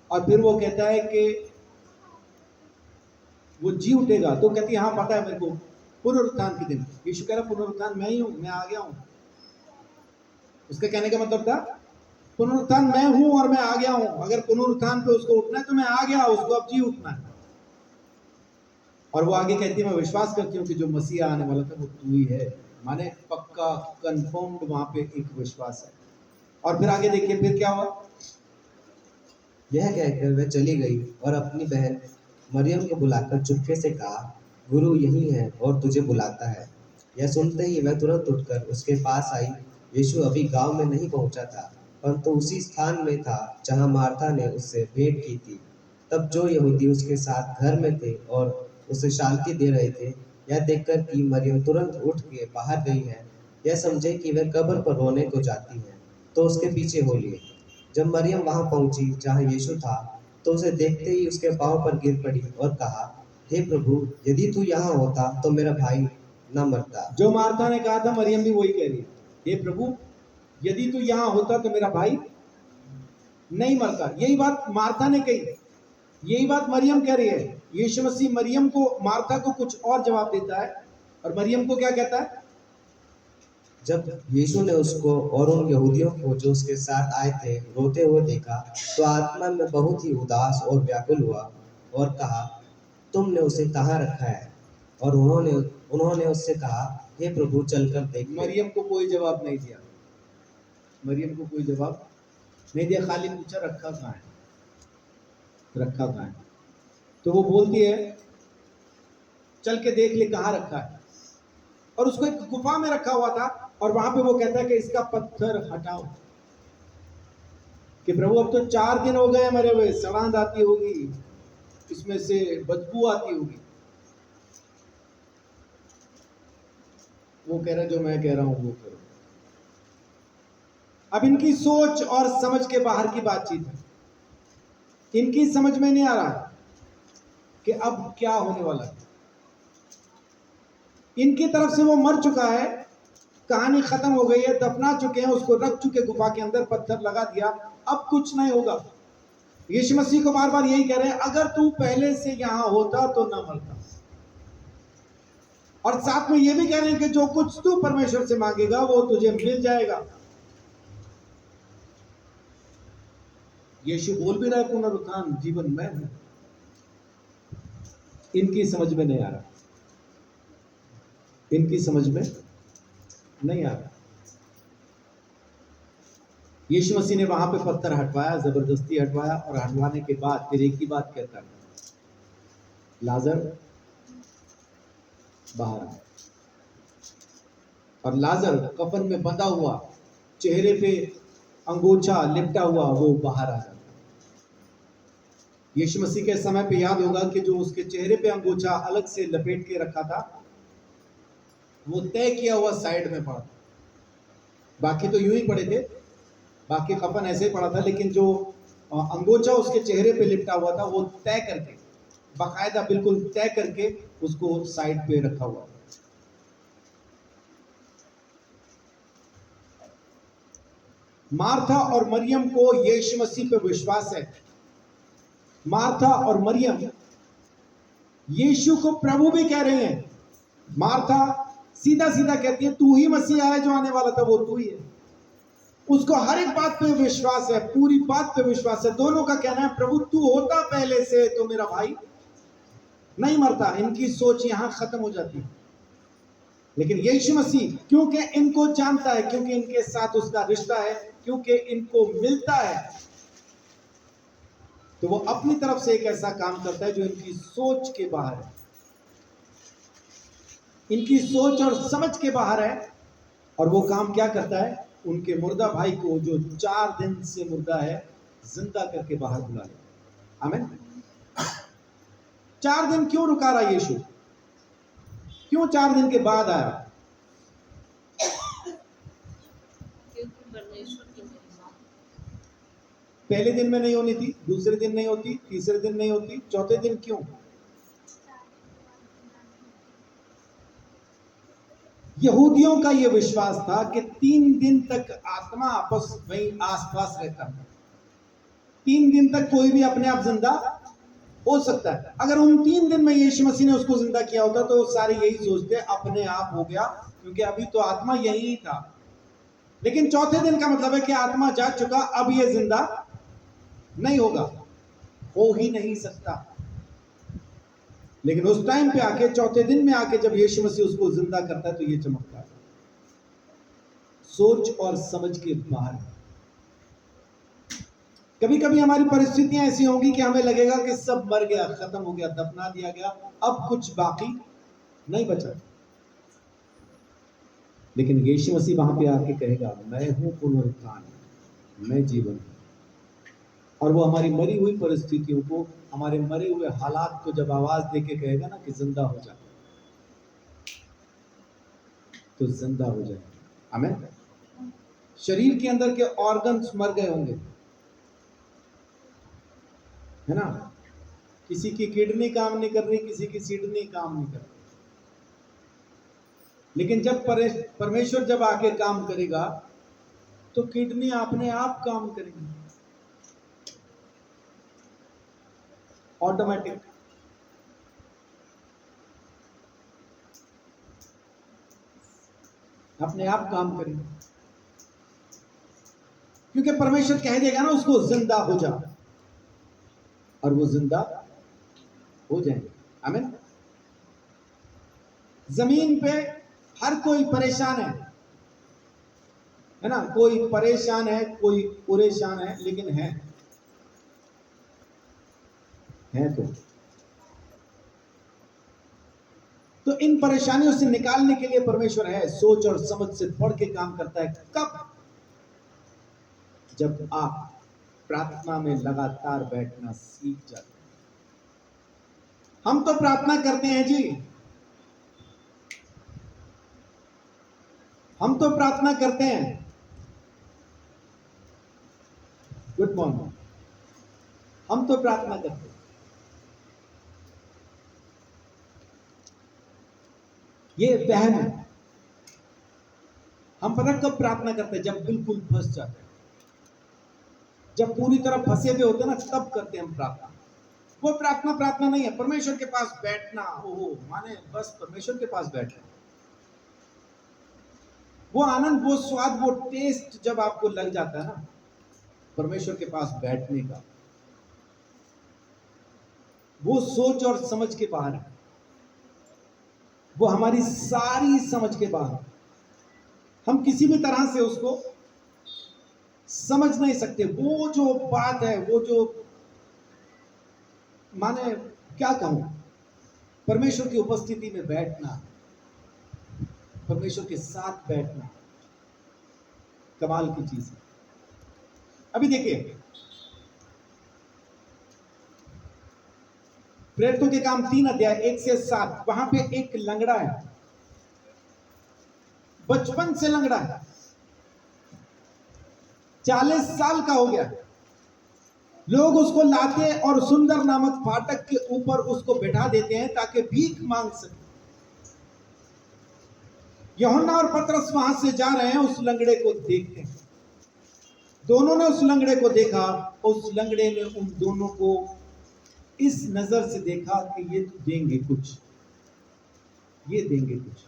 और फिर वो कहता है कि वो जी उठेगा, तो कहती है हाँ पता है मेरे को पुनरुत्थान के दिन। यीशु कह रहा पुनरुत्थान मैं ही हूं, मैं आ गया हूं। उसके कहने का मतलब था पुनरुत्थान मैं हूं और मैं आ गया हूं। अगर पुनरुत्थान पे उसको उठना है तो मैं आ गया, उसको अब जी उठना है। और वो आगे कहती है मैं विश्वास करती हूँ कि जो मसीहा आने वाला था वो तू ही है। माने पक्का कंफर्म्ड वहां पे एक विश्वास है। और फिर आगे देखिए फिर क्या हुआ। यह कहकर वह चली गई और अपनी बहन मरियम को बुलाकर चुपके से कहा, गुरु यही है और तुझे बुलाता है। यह सुनते ही वह तुरंत उठकर उसके पास आई। यीशु अभी गांव में नहीं पहुंचा था, परंतु उसी स्थान में था जहां मार्था ने उससे भेंट की थी। तब जो यहूदी उसके साथ घर में थे और उसे शांति दे रहे थे, यह देखकर कि मरियम तुरंत उठ के बाहर गई है, यह समझे कि वह कब्र पर रोने को जाती है, तो उसके पीछे हो लिए। जब मरियम वहां पहुंची जहां यीशु था, तो उसे देखते ही उसके पांव पर गिर पड़ी और कहा, हे प्रभु, यदि तू यहाँ होता तो मेरा भाई न मरता। जो मार्था ने कहा था मरियम भी वही कह रही है, हे प्रभु यदि तू यहां होता तो मेरा भाई नहीं मरता। यही बात मार्था ने कही, यही बात मरियम कह रही है। यीशु मसीह मरियम को, मार्था को कुछ और जवाब देता है और मरियम को क्या कहता है। जब यीशु ने उसको और उन यहूदियों को जो उसके साथ आए थे रोते हुए देखा, तो आत्मा में बहुत ही उदास और व्याकुल हुआ और कहा, तुमने उसे कहाँ रखा है? और उन्होंने उन्होंने उससे कहा, हे प्रभु, चलकर देख ले। मरियम को कोई जवाब नहीं दिया, मरियम को कोई जवाब नहीं दिया, खाली पूछा रखा कहाँ है, रखा कहाँ है। तो वो बोलती है चल के देख ले कहाँ रखा है। और उसको एक गुफा में रखा हुआ था और वहां पे वो कहता है कि इसका पत्थर हटाओ, कि प्रभु अब तो 4 दिन हो गए मरे हुए, सड़ांध आती होगी, इसमें से बदबू आती होगी। वो कह रहा है जो मैं कह रहा हूं वो करो। अब इनकी सोच और समझ के बाहर की बातचीत है। इनकी समझ में नहीं आ रहा कि अब क्या होने वाला है। इनकी तरफ से वो मर चुका है, कहानी खत्म हो गई है, दफना चुके हैं, उसको रख चुके गुफा के अंदर, पत्थर लगा दिया, अब कुछ नहीं होगा। यीशु मसीह को बार बार यही कह रहे हैं, अगर तू पहले से यहां होता तो ना मरता। और साथ में ये भी कह रहे हैं कि जो कुछ तू परमेश्वर से मांगेगा वो तुझे मिल जाएगा। यीशु बोल भी रहा है पुनरुत्थान जीवन मैं हूं। इनकी समझ में नहीं आ रहा, इनकी समझ में नहीं आ रहा। यीशु मसीह ने वहां पे पत्थर हटवाया, जबरदस्ती हटवाया, और हटवाने के बाद फिर एक ही बात कहता है, लाजर बाहर आ। और लाजर कफन में बंधा हुआ, चेहरे पे अंगोछा लिपटा हुआ, वो बाहर आ जाता। यीशु मसीह के समय पे याद होगा कि जो उसके चेहरे पे अंगोछा अलग से लपेट के रखा था, वो तय किया हुआ साइड में पड़ा। बाकी तो यूं ही पड़े थे, बाकी कफन ऐसे ही पड़ा था, लेकिन जो अंगोछा उसके चेहरे पे लिपटा हुआ था वो तय करके, बाकायदा बिल्कुल तय करके उसको साइड पे रखा हुआ। मार्था और मरियम को यीशु मसीह पे विश्वास है। मार्था और मरियम यीशु को प्रभु भी कह रहे हैं। मार्था सीधा सीधा कहती है तू ही मसीहा है, जो आने वाला था वो तू ही है। उसको हर एक बात पे विश्वास है, पूरी बात पे विश्वास है। दोनों का कहना है प्रभु तू होता पहले से तो मेरा भाई नहीं मरता। इनकी सोच यहां खत्म हो जाती है। लेकिन यीशु मसीह क्योंकि इनको जानता है, क्योंकि इनके साथ उसका रिश्ता है, क्योंकि इनको मिलता है, तो वो अपनी तरफ से एक ऐसा काम करता है जो इनकी सोच के बाहर है, इनकी सोच और समझ के बाहर है। और वो काम क्या करता है? उनके मुर्दा भाई को, जो 4 दिन से मुर्दा है, जिंदा करके बाहर बुला ले। आमीन। 4 दिन क्यों रुका रहा यीशु? क्यों 4 दिन के बाद आया? पहले दिन में नहीं होनी थी, दूसरे दिन नहीं होती, तीसरे दिन नहीं होती, चौथे दिन क्यों? यहूदियों का यह विश्वास था कि 3 दिन तक आत्मा आपस वहीं आसपास रहता है। 3 दिन तक कोई भी अपने आप जिंदा हो सकता है। अगर उन 3 दिन में यीशु मसीह ने उसको जिंदा किया होता तो सारे यही सोचते अपने आप हो गया, क्योंकि अभी तो आत्मा यही था। लेकिन चौथे दिन का मतलब है कि आत्मा जा चुका, अब ये जिंदा नहीं होगा, हो ही नहीं सकता। लेकिन उस टाइम पे आके, चौथे दिन में आके जब यीशु मसीह उसको जिंदा करता है तो ये चमकता है। सोच और समझ के बाहर। कभी कभी हमारी परिस्थितियां ऐसी होंगी कि हमें लगेगा कि सब मर गया, खत्म हो गया, दफना दिया गया, अब कुछ बाकी नहीं बचा। लेकिन यीशु मसीह वहां पे आके कहेगा, मैं हूं पुनरुत्थान, मैं जीवन हूं। और वो हमारी मरी हुई परिस्थितियों को, हमारे मरे हुए हालात को जब आवाज देके कहेगा ना कि जिंदा हो जा, तो जिंदा हो जाए। आमीन। शरीर के अंदर के ऑर्गन्स मर गए होंगे, है ना? किसी की किडनी काम नहीं कर रही, किसी की सिडनी काम नहीं कर रही। लेकिन जब परमेश्वर जब आके काम करेगा तो किडनी अपने आप काम करेगी, ऑटोमेटिक। अपने आप काम करेगी, क्योंकि परमेश्वर कह देगा ना उसको जिंदा हो जा, और वो जिंदा हो जाएंगे। आमीन। जमीन पे हर कोई परेशान है ना? कोई परेशान है, कोई परेशान है, लेकिन है तो इन परेशानियों से निकालने के लिए परमेश्वर है, सोच और समझ से बढ़ के काम करता है। कब? जब आप प्रार्थना में लगातार बैठना सीख जाते हैं। हम तो प्रार्थना करते हैं जी, हम तो प्रार्थना करते हैं। Good morning. हम तो प्रार्थना करते हैं, ये वहम है। हम पता कब प्रार्थना करते हैं? जब बिल्कुल फंस जाते हैं, जब पूरी तरह फंसे हुए होते हैं ना, तब करते हैं हम प्रार्थना। वो प्रार्थना नहीं है, परमेश्वर के पास बैठना। ओहो, माने बस परमेश्वर के पास बैठना, वो आनंद, वो स्वाद, वो टेस्ट जब आपको लग जाता है ना परमेश्वर के पास बैठने का, वो सोच और समझ के बाहर है, वो हमारी सारी समझ के बाहर। हम किसी भी तरह से उसको समझ नहीं सकते। वो जो बात है, वो जो, माने क्या कहूं, परमेश्वर की उपस्थिति में बैठना, परमेश्वर के साथ बैठना कमाल की चीज है। अभी देखिए, प्रेरितों के काम 3 अध्याय 1 से 7, वहां पे एक लंगड़ा है, बचपन से लंगड़ा है, 40 साल का हो गया। लोग उसको लाते और सुंदर नामक फाटक के ऊपर उसको बैठा देते हैं ताकि भीख मांग सके। यूहन्ना और पतरस वहां से जा रहे हैं, उस लंगड़े को देखते हैं। दोनों ने उस लंगड़े को देखा, उस लंगड़े ने उन दोनों को इस नजर से देखा कि ये तो देंगे कुछ, ये देंगे कुछ।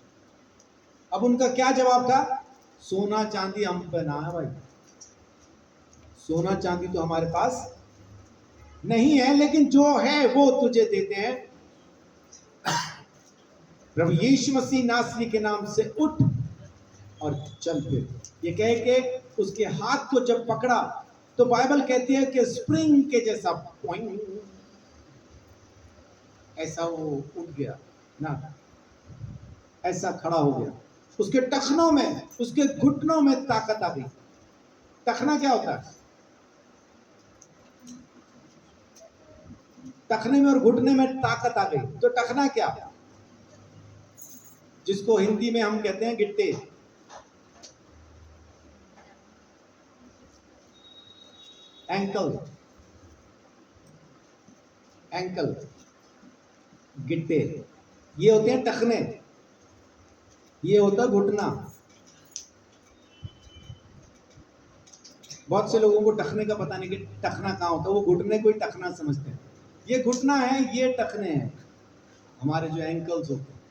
अब उनका क्या जवाब था? सोना चांदी हम पे ना है भाई, सोना चांदी तो हमारे पास नहीं है, लेकिन जो है वो तुझे देते हैं। प्रभु यीशु मसीह नासरी के नाम से उठ और चल फिर। ये कह के उसके हाथ को जब पकड़ा तो बाइबल कहती है कि स्प्रिंग के जैसा पॉइंट ऐसा वो उठ गया ना, ऐसा खड़ा हो गया। उसके टखनों में, उसके घुटनों में ताकत आ गई। टखना क्या होता है? टखने में और घुटने में ताकत आ गई। तो टखना क्या, जिसको हिंदी में हम कहते हैं गिट्टे, एंकल, एंकल, गिट्टे, ये होते हैं टखने, ये होता है घुटना। बहुत से लोगों को टखने का पता नहीं कि टखना कहाँ होता है, वो घुटने को ही टखना समझते हैं। ये घुटना है, ये टखने हैं, हमारे जो एंकल्स होते हैं।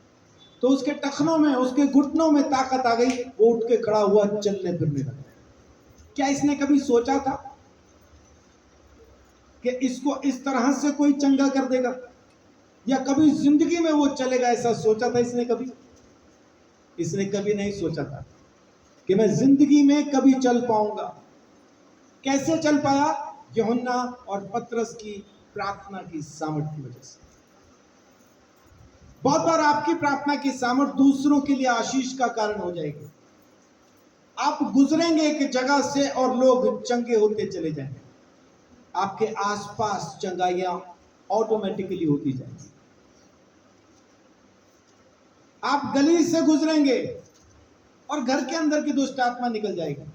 तो उसके टखनों में, उसके घुटनों में ताकत आ गई, वो उठ के खड़ा हुआ, चलने फिरने लगा। क्या इसने कभी सोचा था कि इसको इस तरह से कोई चंगा कर देगा, या कभी जिंदगी में वो चलेगा? ऐसा सोचा था इसने कभी? इसने कभी नहीं सोचा था कि मैं जिंदगी में कभी चल पाऊंगा। कैसे चल पाया? यूहन्ना और पतरस की प्रार्थना की सामर्थ्य की वजह से। बहुत बार आपकी प्रार्थना की सामर्थ्य दूसरों के लिए आशीष का कारण हो जाएगी। आप गुजरेंगे एक जगह से और लोग चंगे होते चले जाएंगे, आपके आसपास चंगाइयां ऑटोमेटिकली होती जाएंगी। आप गली से गुजरेंगे और घर के अंदर की दुष्ट आत्मा निकल जाएगी।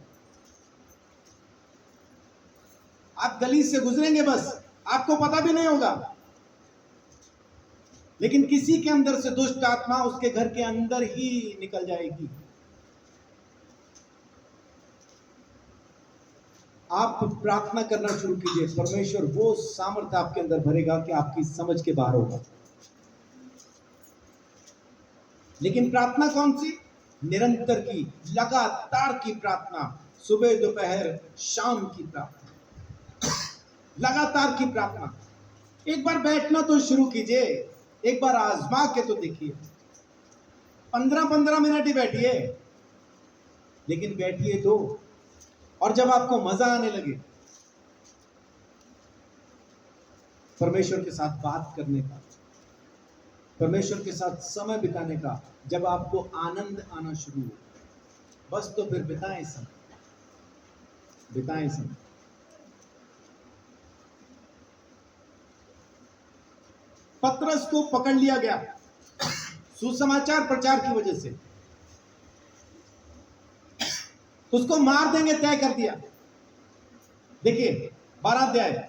आप गली से गुजरेंगे, बस आपको पता भी नहीं होगा, लेकिन किसी के अंदर से दुष्ट आत्मा उसके घर के अंदर ही निकल जाएगी। आप प्रार्थना करना शुरू कीजिए, परमेश्वर वो सामर्थ्य आपके अंदर भरेगा कि आपकी समझ के बाहर होगा। लेकिन प्रार्थना कौन सी? निरंतर की, लगातार की प्रार्थना, सुबह दोपहर शाम की प्रार्थना, लगातार की प्रार्थना। एक बार बैठना तो शुरू कीजिए, एक बार आजमा के तो देखिए। 15-15 मिनट ही बैठिए, लेकिन बैठिए तो। और जब आपको मजा आने लगे परमेश्वर के साथ बात करने का, परमेश्वर के साथ समय बिताने का, जब आपको आनंद आना शुरू हो, बस तो फिर बिताएं समय, बिताएं समय। पतरस को पकड़ लिया गया सुसमाचार प्रचार की वजह से, उसको मार देंगे तय कर दिया। देखिए 12 अध्याय,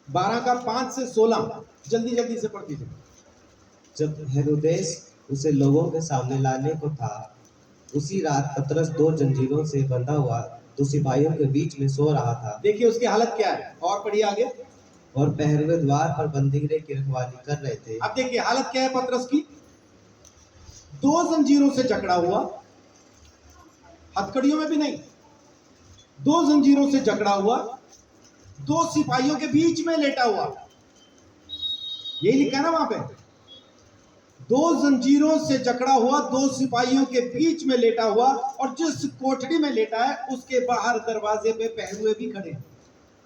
बारह का 5 से 16 जल्दी जल्दी से पढ़ दीजिए। जब हेरोदेस उसे लोगों के सामने लाने को था, उसी रात पतरस 2 जंजीरों से बंधा हुआ 2 सिपाहियों के बीच में सो रहा था। देखिए उसकी हालत क्या है, और पढ़िए आगे। और पहरुए द्वार पर बंदीगृह की रखवाली कर रहे थे। अब देखिए हालत क्या है पतरस की, 2 जंजीरों से जकड़ा हुआ, हथकड़ियों में भी नहीं, 2 जंजीरों से जकड़ा हुआ, 2 सिपाहियों के बीच में लेटा हुआ। यही लिखा है ना वहां पे, 2 जंजीरों से जकड़ा हुआ, 2 सिपाहियों के बीच में लेटा हुआ, और जिस कोठरी में लेटा है उसके बाहर दरवाजे पे पहरुए भी खड़े हैं।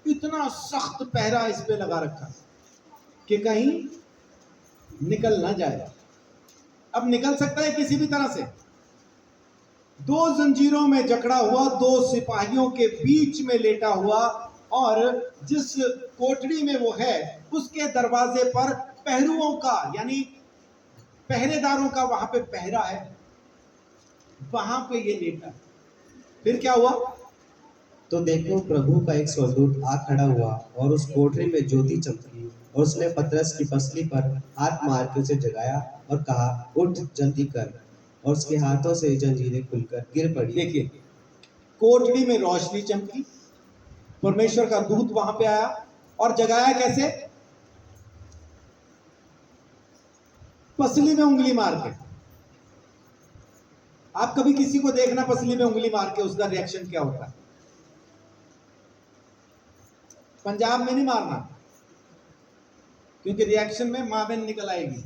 इतना सख्त पहरा इस पे लगा रखा कि कहीं निकल ना जाए। अब निकल सकता है किसी भी तरह से। 2 जंजीरों में जकड़ा हुआ, 2 सिपाहियों के बीच में लेटा हुआ, और जिस कोठरी में वो है उसके दरवाजे पर पहरुओं का, यानी पहरेदारों का वहां पे पहरा है, वहां पे ये लेटा। फिर क्या हुआ? तो देखो प्रभु का एक स्वर्गदूत आ खड़ा हुआ और उस कोठरी में ज्योति चमकी, और उसने पतरस की पसली पर हाथ मार के उसे जगाया और कहा, उठ जल्दी कर। और उसके हाथों से जंजीरें खुलकर गिर पड़ी। देखिए कोठरी में रोशनी चमकी, परमेश्वर का दूत वहां पे आया और जगाया। कैसे? पसली में उंगली मार के। आप कभी किसी को देखना पसली में उंगली मार के, उसका रिएक्शन क्या होता है? पंजाब में नहीं मारना, क्योंकि रिएक्शन में मां बहन निकल आएगी।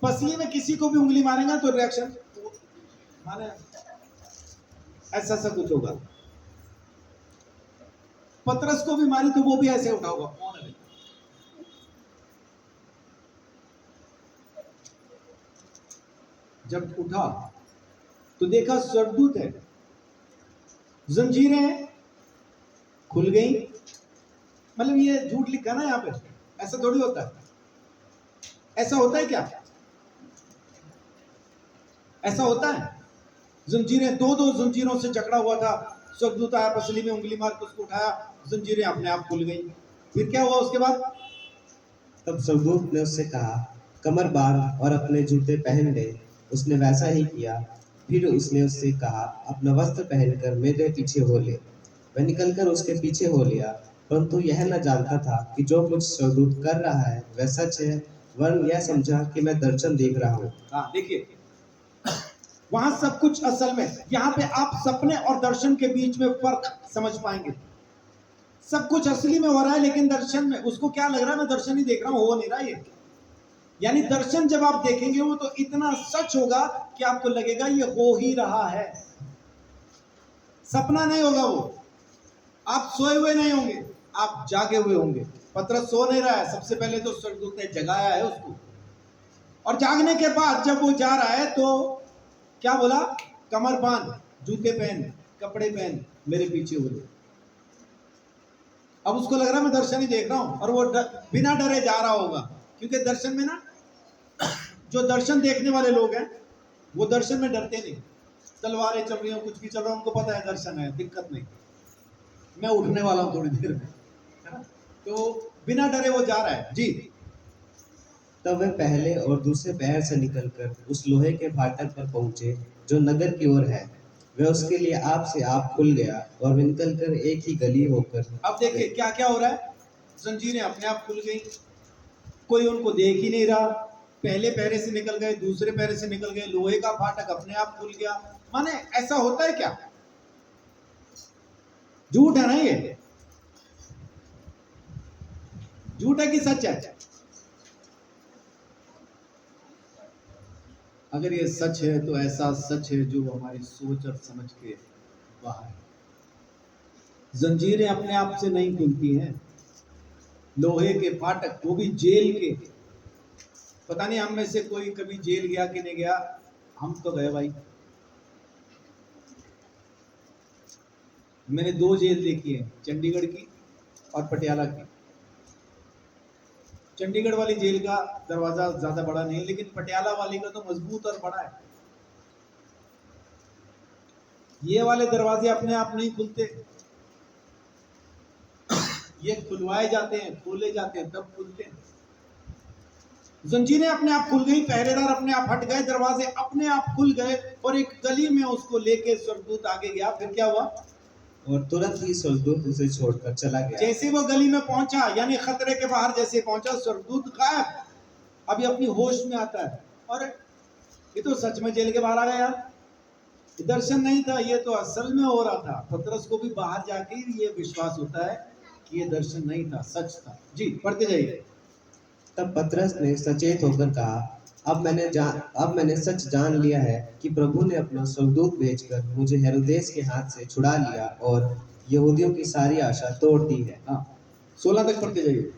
पसली में किसी को भी उंगली मारेगा तो रिएक्शन माने ऐसा सा कुछ होगा। पतरस को भी मारी तो वो भी ऐसे उठा होगा, कौन है? जब उठा तो देखा स्वर्गदूत है, जंजीरें खुल गई। मतलब ये झूठ लिखा ना यहाँ पे, ऐसा थोड़ी होता है। ऐसा होता है क्या? ऐसा होता है? जंजीरें दो जंजीरों से जकड़ा हुआ था, स्वर्गदूत आया, पसली में उंगली मार के उसको उठाया, जंजीरें अपने आप खुल गई। फिर क्या हुआ उसके बाद? तब स्वर्गदूत ने उससे कहा, कमर बांध और अपने जूते पहन ले। उसने वैसा ही किया। फिर उसने उससे कहा, अपना वस्त्र पहनकर मेरे पीछे हो ले। वह निकलकर उसके पीछे हो लिया, परंतु यह न जानता था कि जो कुछ स्वर्गदूत कर रहा है वह सच है, वरन यह समझा कि मैं दर्शन देख रहा हूँ। हाँ देखिए, वहां सब कुछ असल में, यहाँ पे आप सपने और दर्शन के बीच में फर्क समझ पाएंगे। सब कुछ असली में हो रहा है, लेकिन दर्शन में उसको क्या लग रहा है, मैं दर्शन ही देख रहा हूं, हो नहीं रहा ये। यानी दर्शन जब आप देखेंगे वो तो इतना सच होगा कि आपको लगेगा ये हो ही रहा है। सपना नहीं होगा वो, आप सोए हुए नहीं होंगे, आप जागे हुए होंगे। पतरस सो नहीं रहा है, सबसे पहले तो स्वर्गदूत ने जगाया है उसको, और जागने के बाद जब वो जा रहा है तो क्या बोला? कमर बांध, जूते पहन, कपड़े पहन, मेरे पीछे हो ले। अब उसको लग रहा है मैं दर्शन ही देख रहा हूं, और वो बिना डरे जा रहा होगा, क्योंकि दर्शन में ना, जो दर्शन देखने वाले लोग हैं वो दर्शन में डरते नहीं। तलवारें चल रही हो, कुछ भी चल रहा है, उनको पता है दर्शन है, दिक्कत नहीं, मैं उठने वाला हूं थोड़ी देर में, है ना? तो बिना डरे वो जा रहा है। जी। तब वे पहले और दूसरे पैर से निकलकर उस लोहे के फाटक पर पहुंचे जो नगर की ओर है। वह उसके लिए आप से आप खुल गया, और वे निकलकर एक ही गली होकर। अब देखिए क्या क्या हो रहा है, जंजीरें अपने आप खुल गई, कोई उनको देख ही नहीं रहा, पहले पैरे से निकल गए, दूसरे पैरे से निकल गए, लोहे का फाटक अपने आप खुल गया। माने ऐसा होता है क्या? झूठ है ना ये? झूठ है कि सच है? अगर ये सच है तो ऐसा सच है जो हमारी सोच और समझ के बाहर है। जंजीरें अपने आप से नहीं खुलती हैं, लोहे के फाटक, वो भी जेल के। पता नहीं हम में से कोई कभी जेल गया कि नहीं गया, हम तो गए भाई। मैंने 2 जेल देखी है, चंडीगढ़ की और पटियाला की। चंडीगढ़ वाली जेल का दरवाजा ज्यादा बड़ा नहीं है, लेकिन पटियाला वाली का तो मजबूत और बड़ा है। ये वाले दरवाजे अपने आप नहीं खुलते, ये खुलवाए जाते हैं, खोले जाते हैं, तब खुलते हैं। जंजीरें अपने आप खुल गई, पहरेदार अपने आप हट गए, दरवाजे अपने आप खुल गए, और एक गली में उसको लेके स्वर्गदूत आगे गया। फिर क्या हुआ? और तुरंत ही स्वर्गदूत उसे छोड़कर चला गया। जैसे वो गली में पहुंचा, यानी खतरे के बाहर जैसे पहुंचा, स्वर्गदूत गायब। अभी अपनी होश में आता है, और ये तो सच में जेल के बाहर आ गया यार, दर्शन नहीं था, ये तो असल में हो रहा था। पतरस को भी बाहर जाके ये विश्वास होता है कि ये दर्शन नहीं था, सच था। जी, पढ़ते जाइए। तब पतरस ने सचेत होकर कहा, अब मैंने सच जान लिया है कि प्रभु ने अपना स्वर्गदूत भेजकर मुझे हेरोदेस के हाथ से छुड़ा लिया और यहूदियों की सारी आशा तोड़ दी है। हाँ, 16 तक पढ़ते जाइए।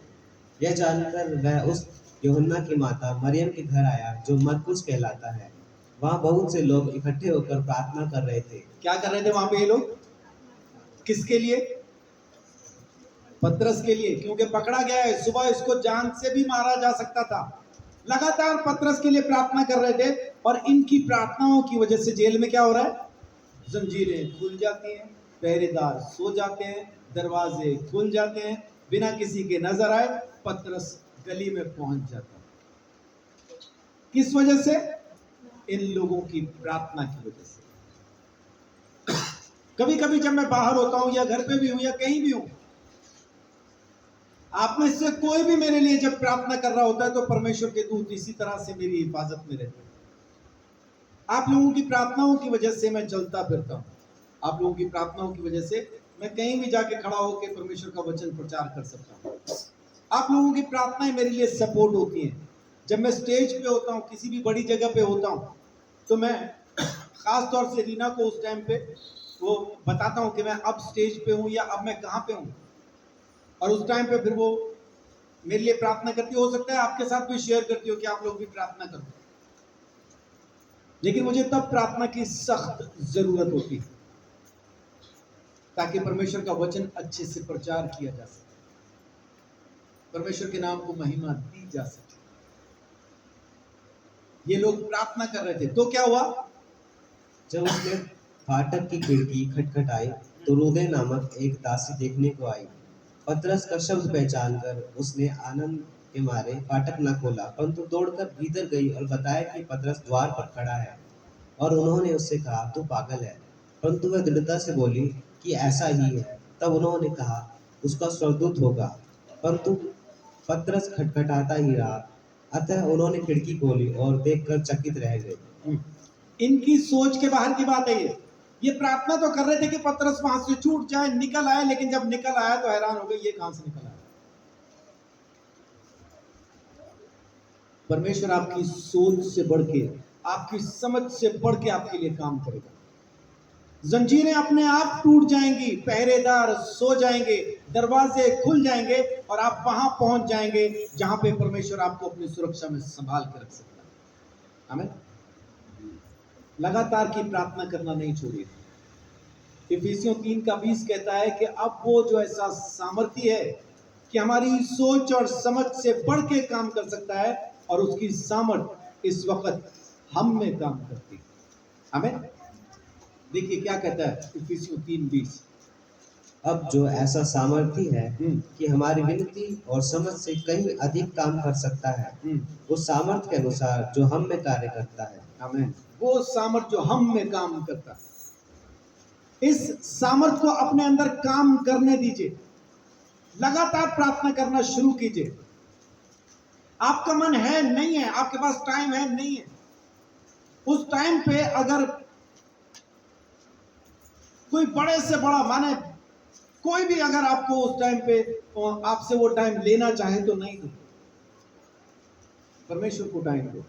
यह जानकर वह उस यूहन्ना की माता मरियम के घर आया जो मरकुस कहलाता है। वहाँ बहुत से लोग इकट्ठे होकर प्रार्थना कर रहे थे। क्या कर रहे थे वहां पे ये लोग? किसके लिए? पतरस के लिए, क्योंकि पकड़ा गया है। सुबह इसको जान से भी मारा जा सकता था। लगातार पतरस के लिए प्रार्थना कर रहे थे, और इनकी प्रार्थनाओं की वजह से जेल में क्या हो रहा है? जंजीरें खुल जाती हैं, पहरेदार सो जाते हैं, दरवाजे खुल जाते हैं, बिना किसी के नजर आए पतरस गली में पहुंच जाता है। किस वजह से? इन लोगों की प्रार्थना की वजह से। कभी कभी जब मैं बाहर होता हूं, या घर पे भी हूं, या कहीं भी हूं, आप में से कोई भी मेरे लिए जब प्रार्थना कर रहा होता है, तो परमेश्वर के दूत इसी तरह से मेरी हिफाजत में रहते हैं। आप लोगों की प्रार्थनाओं की वजह से मैं चलता फिरता हूं, आप लोगों की प्रार्थनाओं की वजह से मैं कहीं भी जाके खड़ा होकर परमेश्वर का वचन प्रचार कर सकता हूं। आप लोगों की प्रार्थनाएं मेरे लिए सपोर्ट होती हैं। जब मैं स्टेज पे होता हूँ, किसी भी बड़ी जगह पे होता हूँ, तो मैं खास तौर से रीना को उस टाइम पे वो बताता हूँ कि मैं अब स्टेज पे हूँ या अब मैं कहाँ पे हूँ, और उस टाइम पे फिर वो मेरे लिए प्रार्थना करती हो सकता है आपके साथ भी शेयर करती हो कि आप लोग भी प्रार्थना करो। लेकिन मुझे तब प्रार्थना की सख्त जरूरत होती है ताकि परमेश्वर का वचन अच्छे से प्रचार किया जा सके, परमेश्वर के नाम को महिमा दी जा सके। ये लोग प्रार्थना कर रहे थे, तो क्या हुआ? जब उसने फाटक की खिड़की खटखटाई तो रोदे नामक एक दासी देखने को आई। पतरस का शब्द पहचान कर उसने आनंद के मारे फाटक न खोला, परंतु दौड़कर भीतर गई और बताया कि पतरस द्वार पर खड़ा है। और उन्होंने उससे कहा, तू पागल है। परंतु वह दृढ़ता से बोली कि ऐसा ही है। तब उन्होंने कहा, उसका स्वर्गदूत होगा। परंतु पतरस खटखटाता ही रहा। अतः उन्होंने खिड़की खोली और देखकर चकित रह गए। इनकी सोच के बाहर की बात है ये प्रार्थना तो कर रहे थे कि पतरस वहां से छूट जाए, निकल आए, लेकिन जब निकल आया तो हैरान हो गए, ये कहां से निकल आया। परमेश्वर आपकी सोच से बढ़ के, आपकी समझ से बढ़ के आपके लिए काम करेगा। जंजीरें अपने आप टूट जाएंगी, पहरेदार सो जाएंगे, दरवाजे खुल जाएंगे और आप वहां पहुंच जाएंगे जहां पे परमेश्वर आपको अपनी सुरक्षा में संभाल के रख सकता है। आमीन। लगातार की प्रार्थना करना नहीं छोड़िए। इफिसियों 3:20 कहता है कि अब वो जो ऐसा सामर्थ्य है कि हमारी सोच और समझ से बढ़ के काम कर सकता है, और उसकी सामर्थ इस वक्त हम में काम करती है। आमीन। देखिए क्या कहता है इफिसियों 3:20। अब जो ऐसा सामर्थ्य है कि हमारी विनती और समझ से कहीं अधिक काम कर सकता है, उस सामर्थ्य के अनुसार जो हम में कार्य करता है। आमीन। वो सामर्थ जो हम में काम करता है, इस सामर्थ को अपने अंदर काम करने दीजिए। लगातार प्रार्थना करना शुरू कीजिए। आपका मन है नहीं है, आपके पास टाइम है नहीं है, उस टाइम पे अगर कोई बड़े से बड़ा, माने कोई भी अगर आपको उस टाइम पे आपसे वो टाइम लेना चाहे तो नहीं दो, परमेश्वर को टाइम दो,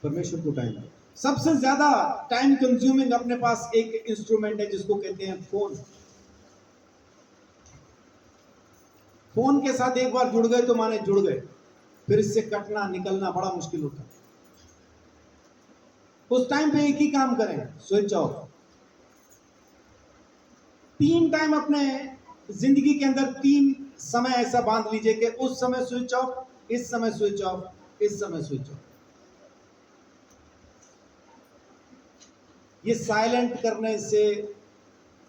परमेश्वर को टाइम दो। सबसे ज्यादा टाइम कंज्यूमिंग अपने पास एक इंस्ट्रूमेंट है जिसको कहते हैं फोन। फोन के साथ एक बार जुड़ गए तो माने जुड़ गए, फिर इससे कटना निकलना बड़ा मुश्किल होता है। उस टाइम पे एक ही काम करें, स्विच ऑफ। 3 टाइम अपने जिंदगी के अंदर 3 समय ऐसा बांध लीजिए कि उस समय स्विच ऑफ, इस समय स्विच ऑफ, इस समय स्विच ऑफ। ये साइलेंट करने से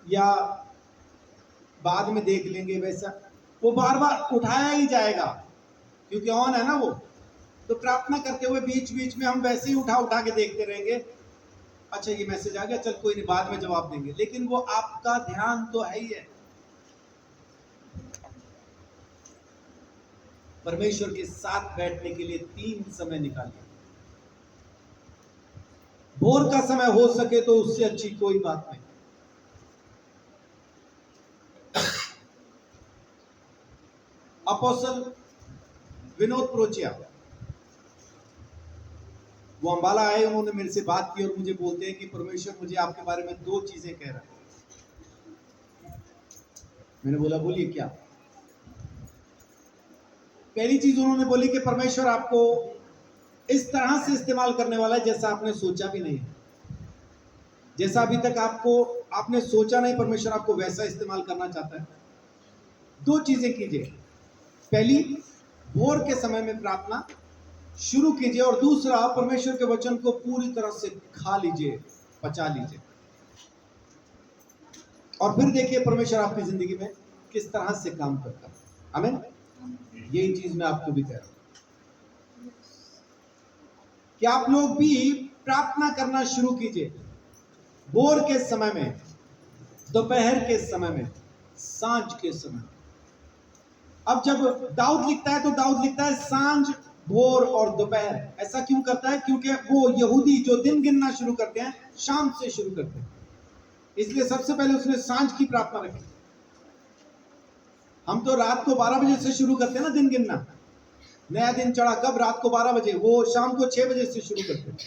या बाद में देख लेंगे वैसा, वो बार बार उठाया ही जाएगा क्योंकि ऑन है ना वो। तो प्रार्थना करते हुए बीच बीच में हम वैसे ही उठा उठा के देखते रहेंगे, अच्छा ये मैसेज आ गया, चल कोई नहीं, बाद में जवाब देंगे, लेकिन वो आपका ध्यान तो है ही है। परमेश्वर के साथ बैठने के लिए 3 समय निकालिए। भोर का समय हो सके तो उससे अच्छी कोई बात नहीं। अपोस्टल विनोद प्रोचिया, वो अंबाला आए, उन्होंने मेरे से बात की और मुझे बोलते हैं कि परमेश्वर मुझे आपके बारे में 2 चीजें कह रहा है। मैंने बोला बोलिए क्या। पहली चीज उन्होंने बोली कि परमेश्वर आपको इस तरह से इस्तेमाल करने वाला है जैसा आपने सोचा भी नहीं, जैसा अभी तक आपने सोचा नहीं, परमेश्वर आपको वैसा इस्तेमाल करना चाहता है। 2 चीजें कीजिए, पहली भोर के समय में प्रार्थना शुरू कीजिए, और दूसरा परमेश्वर के वचन को पूरी तरह से खा लीजिए, पचा लीजिए, और फिर देखिए परमेश्वर आपकी जिंदगी में किस तरह से काम करता है। आमीन। यही चीज मैं आपको भी कह रहा हूं कि आप लोग भी प्रार्थना करना शुरू कीजिए, भोर के समय में, दोपहर के समय में, सांझ के समय में। अब जब दाऊद लिखता है तो दाऊद लिखता है सांझ, भोर और दोपहर। ऐसा क्यों करता है? क्योंकि वो यहूदी जो दिन गिनना शुरू करते हैं शाम से शुरू करते हैं, इसलिए सबसे पहले उसने सांझ की प्रार्थना रखी। हम तो रात को 12 बजे से शुरू करते हैं ना दिन गिनना, नया दिन चढ़ा कब? रात को 12 बजे। वो शाम को 6 बजे से शुरू करते हैं।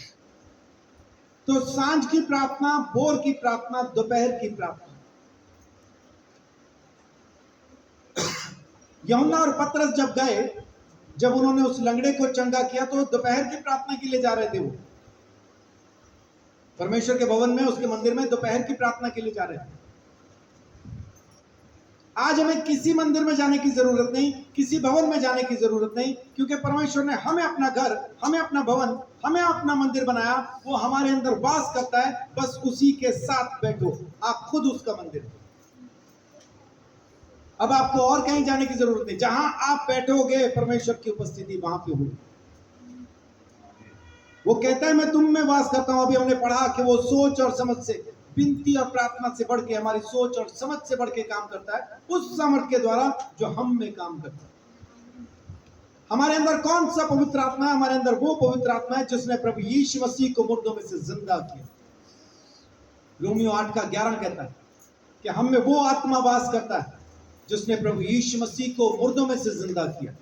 तो सांझ की प्रार्थना, भोर की प्रार्थना, दोपहर की प्रार्थना। यूहन्ना और पतरस जब गए, जब उन्होंने उस लंगड़े को चंगा किया, तो दोपहर की प्रार्थना के लिए जा रहे थे। वो परमेश्वर के भवन में, उसके मंदिर में दोपहर की प्रार्थना के लिए जा रहे थे। आज हमें किसी मंदिर में जाने की जरूरत नहीं, किसी भवन में जाने की जरूरत नहीं, क्योंकि परमेश्वर ने हमें अपना घर, हमें अपना भवन, हमें अपना मंदिर बनाया। वो हमारे अंदर वास करता है, बस उसी के साथ बैठो। आप खुद उसका मंदिर हो। अब आपको और कहीं जाने की जरूरत नहीं। जहां आप बैठोगे, परमेश्वर की उपस्थिति वहां पे होगी। वो कहता है मैं तुम में वास करता हूं। अभी हमने पढ़ा कि वो सोच और समझ से, विनती और प्रार्थना से बढ़ के, हमारी सोच और समझ से बढ़ के काम करता है, उस सामर्थ के द्वारा जो हम में काम करता है। हमारे अंदर कौन सा पवित्र आत्मा है? हमारे अंदर वो पवित्र आत्मा है जिसने प्रभु यीशु मसीह को मुर्दों में से जिंदा किया। रोमियो 8:11 कहता है कि हम में वो आत्मा वास करता है जिसने प्रभु यीशु मसीह को मुर्दों में से जिंदा किया।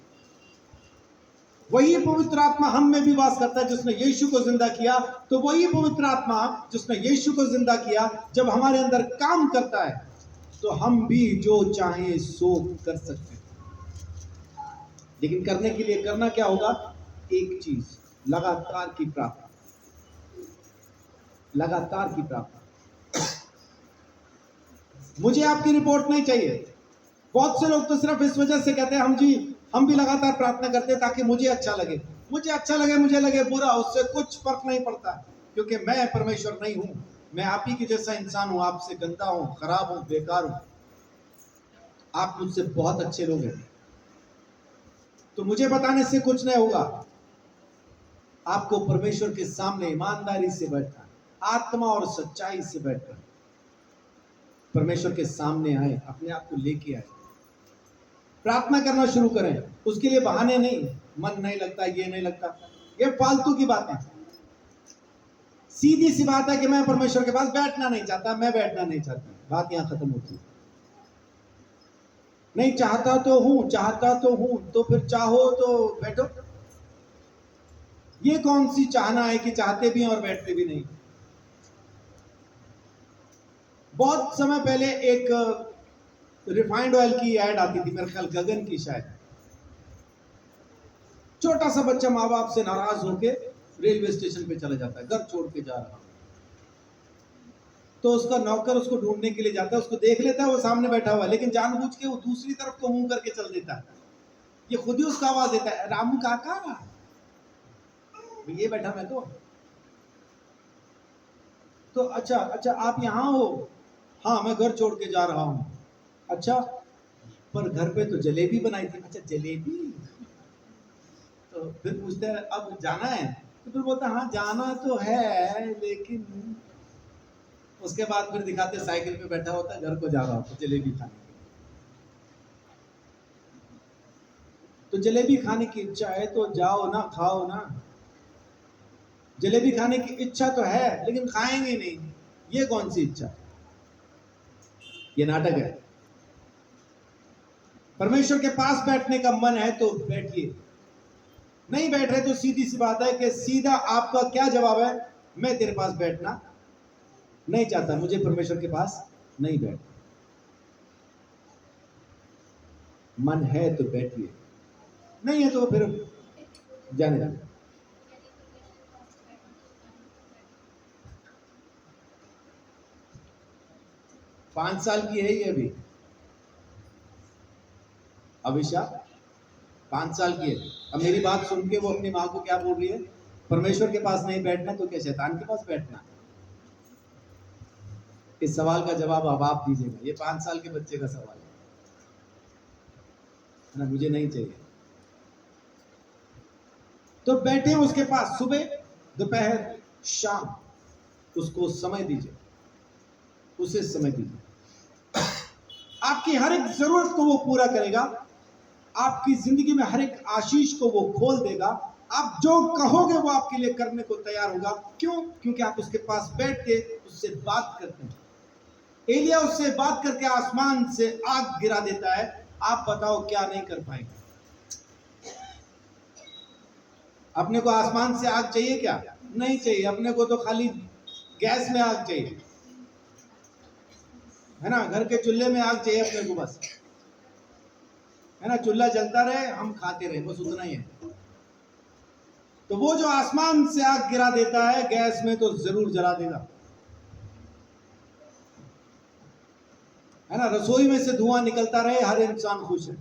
वही पवित्र आत्मा हम में भी वास करता है जिसने यीशु को जिंदा किया। तो वही पवित्र आत्मा जिसने यीशु को जिंदा किया, जब हमारे अंदर काम करता है, तो हम भी जो चाहें सो कर सकते हैं। लेकिन करने के लिए करना क्या होगा? एक चीज, लगातार की प्रार्थना। लगातार की प्रार्थना। मुझे आपकी रिपोर्ट नहीं चाहिए। बहुत से लोग तो सिर्फ इस वजह से कहते हैं हम भी लगातार प्रार्थना करते हैं ताकि मुझे अच्छा लगे। मुझे अच्छा लगे, मुझे लगे बुरा, उससे कुछ फर्क नहीं पड़ता, क्योंकि मैं परमेश्वर नहीं हूं। मैं आप ही के जैसा इंसान हूं, आपसे गंदा हूं, खराब हूं, बेकार हूं। आप मुझसे बहुत अच्छे लोग हैं, तो मुझे बताने से कुछ नहीं होगा। आपको परमेश्वर के सामने ईमानदारी से बैठना, आत्मा और सच्चाई से बैठना। परमेश्वर के सामने आए, अपने आप को लेके आए, प्रार्थना करना शुरू करें। उसके लिए बहाने नहीं, मन नहीं लगता, ये नहीं लगता, ये फालतू की बातें। सीधी सी बात है कि मैं परमेश्वर के पास बैठना नहीं चाहता, मैं बैठना नहीं चाहता। बात यहां खत्म होती है। नहीं चाहता तो हूं, चाहता तो हूं, तो फिर चाहो तो बैठो। ये कौन सी चाहना है कि चाहते भी हैं और बैठते भी नहीं। बहुत समय पहले एक रिफाइंड ऑयल की ऐड आती थी, मेरे ख्याल गगन की शायद। छोटा सा बच्चा माँ बाप से नाराज होके रेलवे स्टेशन पे चला जाता है, घर छोड़ के जा रहा। तो उसका नौकर उसको ढूंढने के लिए जाता है, उसको देख लेता है, वो सामने बैठा हुआ है, लेकिन जानबूझ के वो दूसरी तरफ को मुंह करके चल देता है। ये खुद ही उसका आवाज देता है, रामू काका, ये बैठा मैं तो अच्छा आप यहाँ हो? हाँ, मैं घर छोड़ के जा रहा हूँ। अच्छा, पर घर पे तो जलेबी बनाई थी। अच्छा, जलेबी? तो फिर पूछते हैं अब जाना है? तो फिर बोलता हाँ जाना तो है, लेकिन उसके बाद फिर दिखाते साइकिल पे बैठा होता, घर को जा रहा होता जलेबी खाने के लिए। तो जलेबी खाने की इच्छा है तो जाओ ना, खाओ ना। जलेबी खाने की इच्छा तो है, लेकिन खाएंगे नहीं। ये कौन सी इच्छा? ये नाटक है। परमेश्वर के पास बैठने का मन है तो बैठिए, नहीं बैठ रहे तो सीधी सी बात है कि सीधा आपका क्या जवाब है? मैं तेरे पास बैठना नहीं चाहता, मुझे परमेश्वर के पास नहीं बैठना। मन है तो बैठिए, नहीं है तो फिर जाने दो। पांच साल की है ये अभी, अभिषा 5 साल की है। अब मेरी बात सुन के वो अपनी माँ को क्या बोल रही है? परमेश्वर के पास नहीं बैठना तो क्या शैतान के पास बैठना? इस सवाल का जवाब अब आप दीजिएगा। ये 5 साल के बच्चे का सवाल है ना, मुझे नहीं चाहिए। तो बैठे उसके पास, सुबह, दोपहर, शाम, उसको समय दीजिए, उसे समय दीजिए। आपकी हर एक जरूरत को वो पूरा करेगा, आपकी जिंदगी में हर एक आशीष को वो खोल देगा। आप जो कहोगे वो आपके लिए करने को तैयार होगा। क्यों? क्योंकि आप उसके पास बैठ के उससे बात करते हैं। एलिया उससे बात करके आसमान से आग गिरा देता है। आप बताओ क्या नहीं कर पाएंगे? अपने को आसमान से आग चाहिए क्या? नहीं चाहिए। अपने को तो खाली गैस में आग चाहिए, है ना। घर के चूल्हे में आग चाहिए अपने को बस, है ना। चूल्हा जलता रहे, हम खाते रहे, बस उतना ही है। तो वो जो आसमान से आग गिरा देता है, गैस में तो जरूर जला देगा, है ना। रसोई में से धुआं निकलता रहे, हर इंसान खुश है।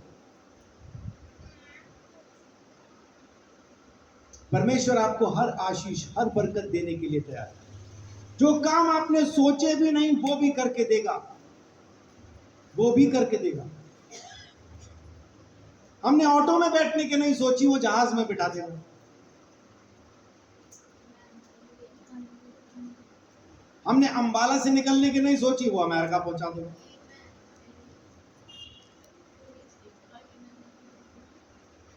परमेश्वर आपको हर आशीष, हर बरकत देने के लिए तैयार है। जो काम आपने सोचे भी नहीं वो भी करके देगा, वो भी करके देगा। हमने ऑटो में बैठने की नहीं सोची, वो जहाज में बिठा देगा। हमने अंबाला से निकलने की नहीं सोची, वो अमेरिका पहुंचा देगा।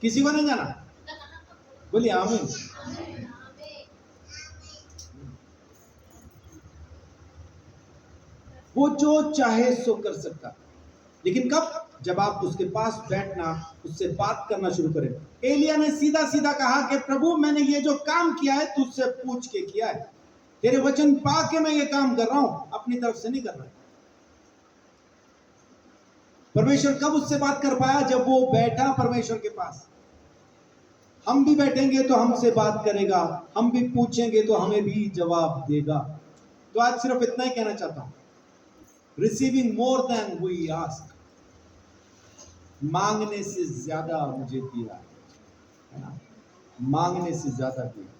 किसी को नहीं जाना? बोलिए आमीन। वो जो चाहे सो कर सकता, लेकिन कब? जब आप उसके पास बैठना, उससे बात करना शुरू करें। एलिया ने सीधा सीधा कहा कि प्रभु मैंने ये जो काम किया है तुझसे पूछ के किया है, तेरे वचन पा के मैं ये काम कर रहा हूं, अपनी तरफ से नहीं कर रहा। परमेश्वर कब उससे बात कर पाया? जब वो बैठा परमेश्वर के पास। हम भी बैठेंगे तो हमसे बात करेगा, हम भी पूछेंगे तो हमें भी जवाब देगा। तो आज सिर्फ इतना ही कहना चाहता हूं, receiving more than we ask, मांगने से ज्यादा मुझे दिया, है ना। मांगने से ज्यादा दिया।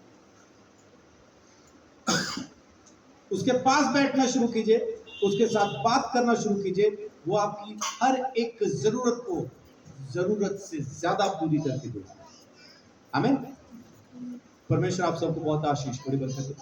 उसके पास बैठना शुरू कीजिए, उसके साथ बात करना शुरू कीजिए, वो आपकी हर एक जरूरत को जरूरत से ज्यादा पूरी करके देगा। आमीन। परमेश्वर आप सबको बहुत आशीष, बड़ी बरकत दे।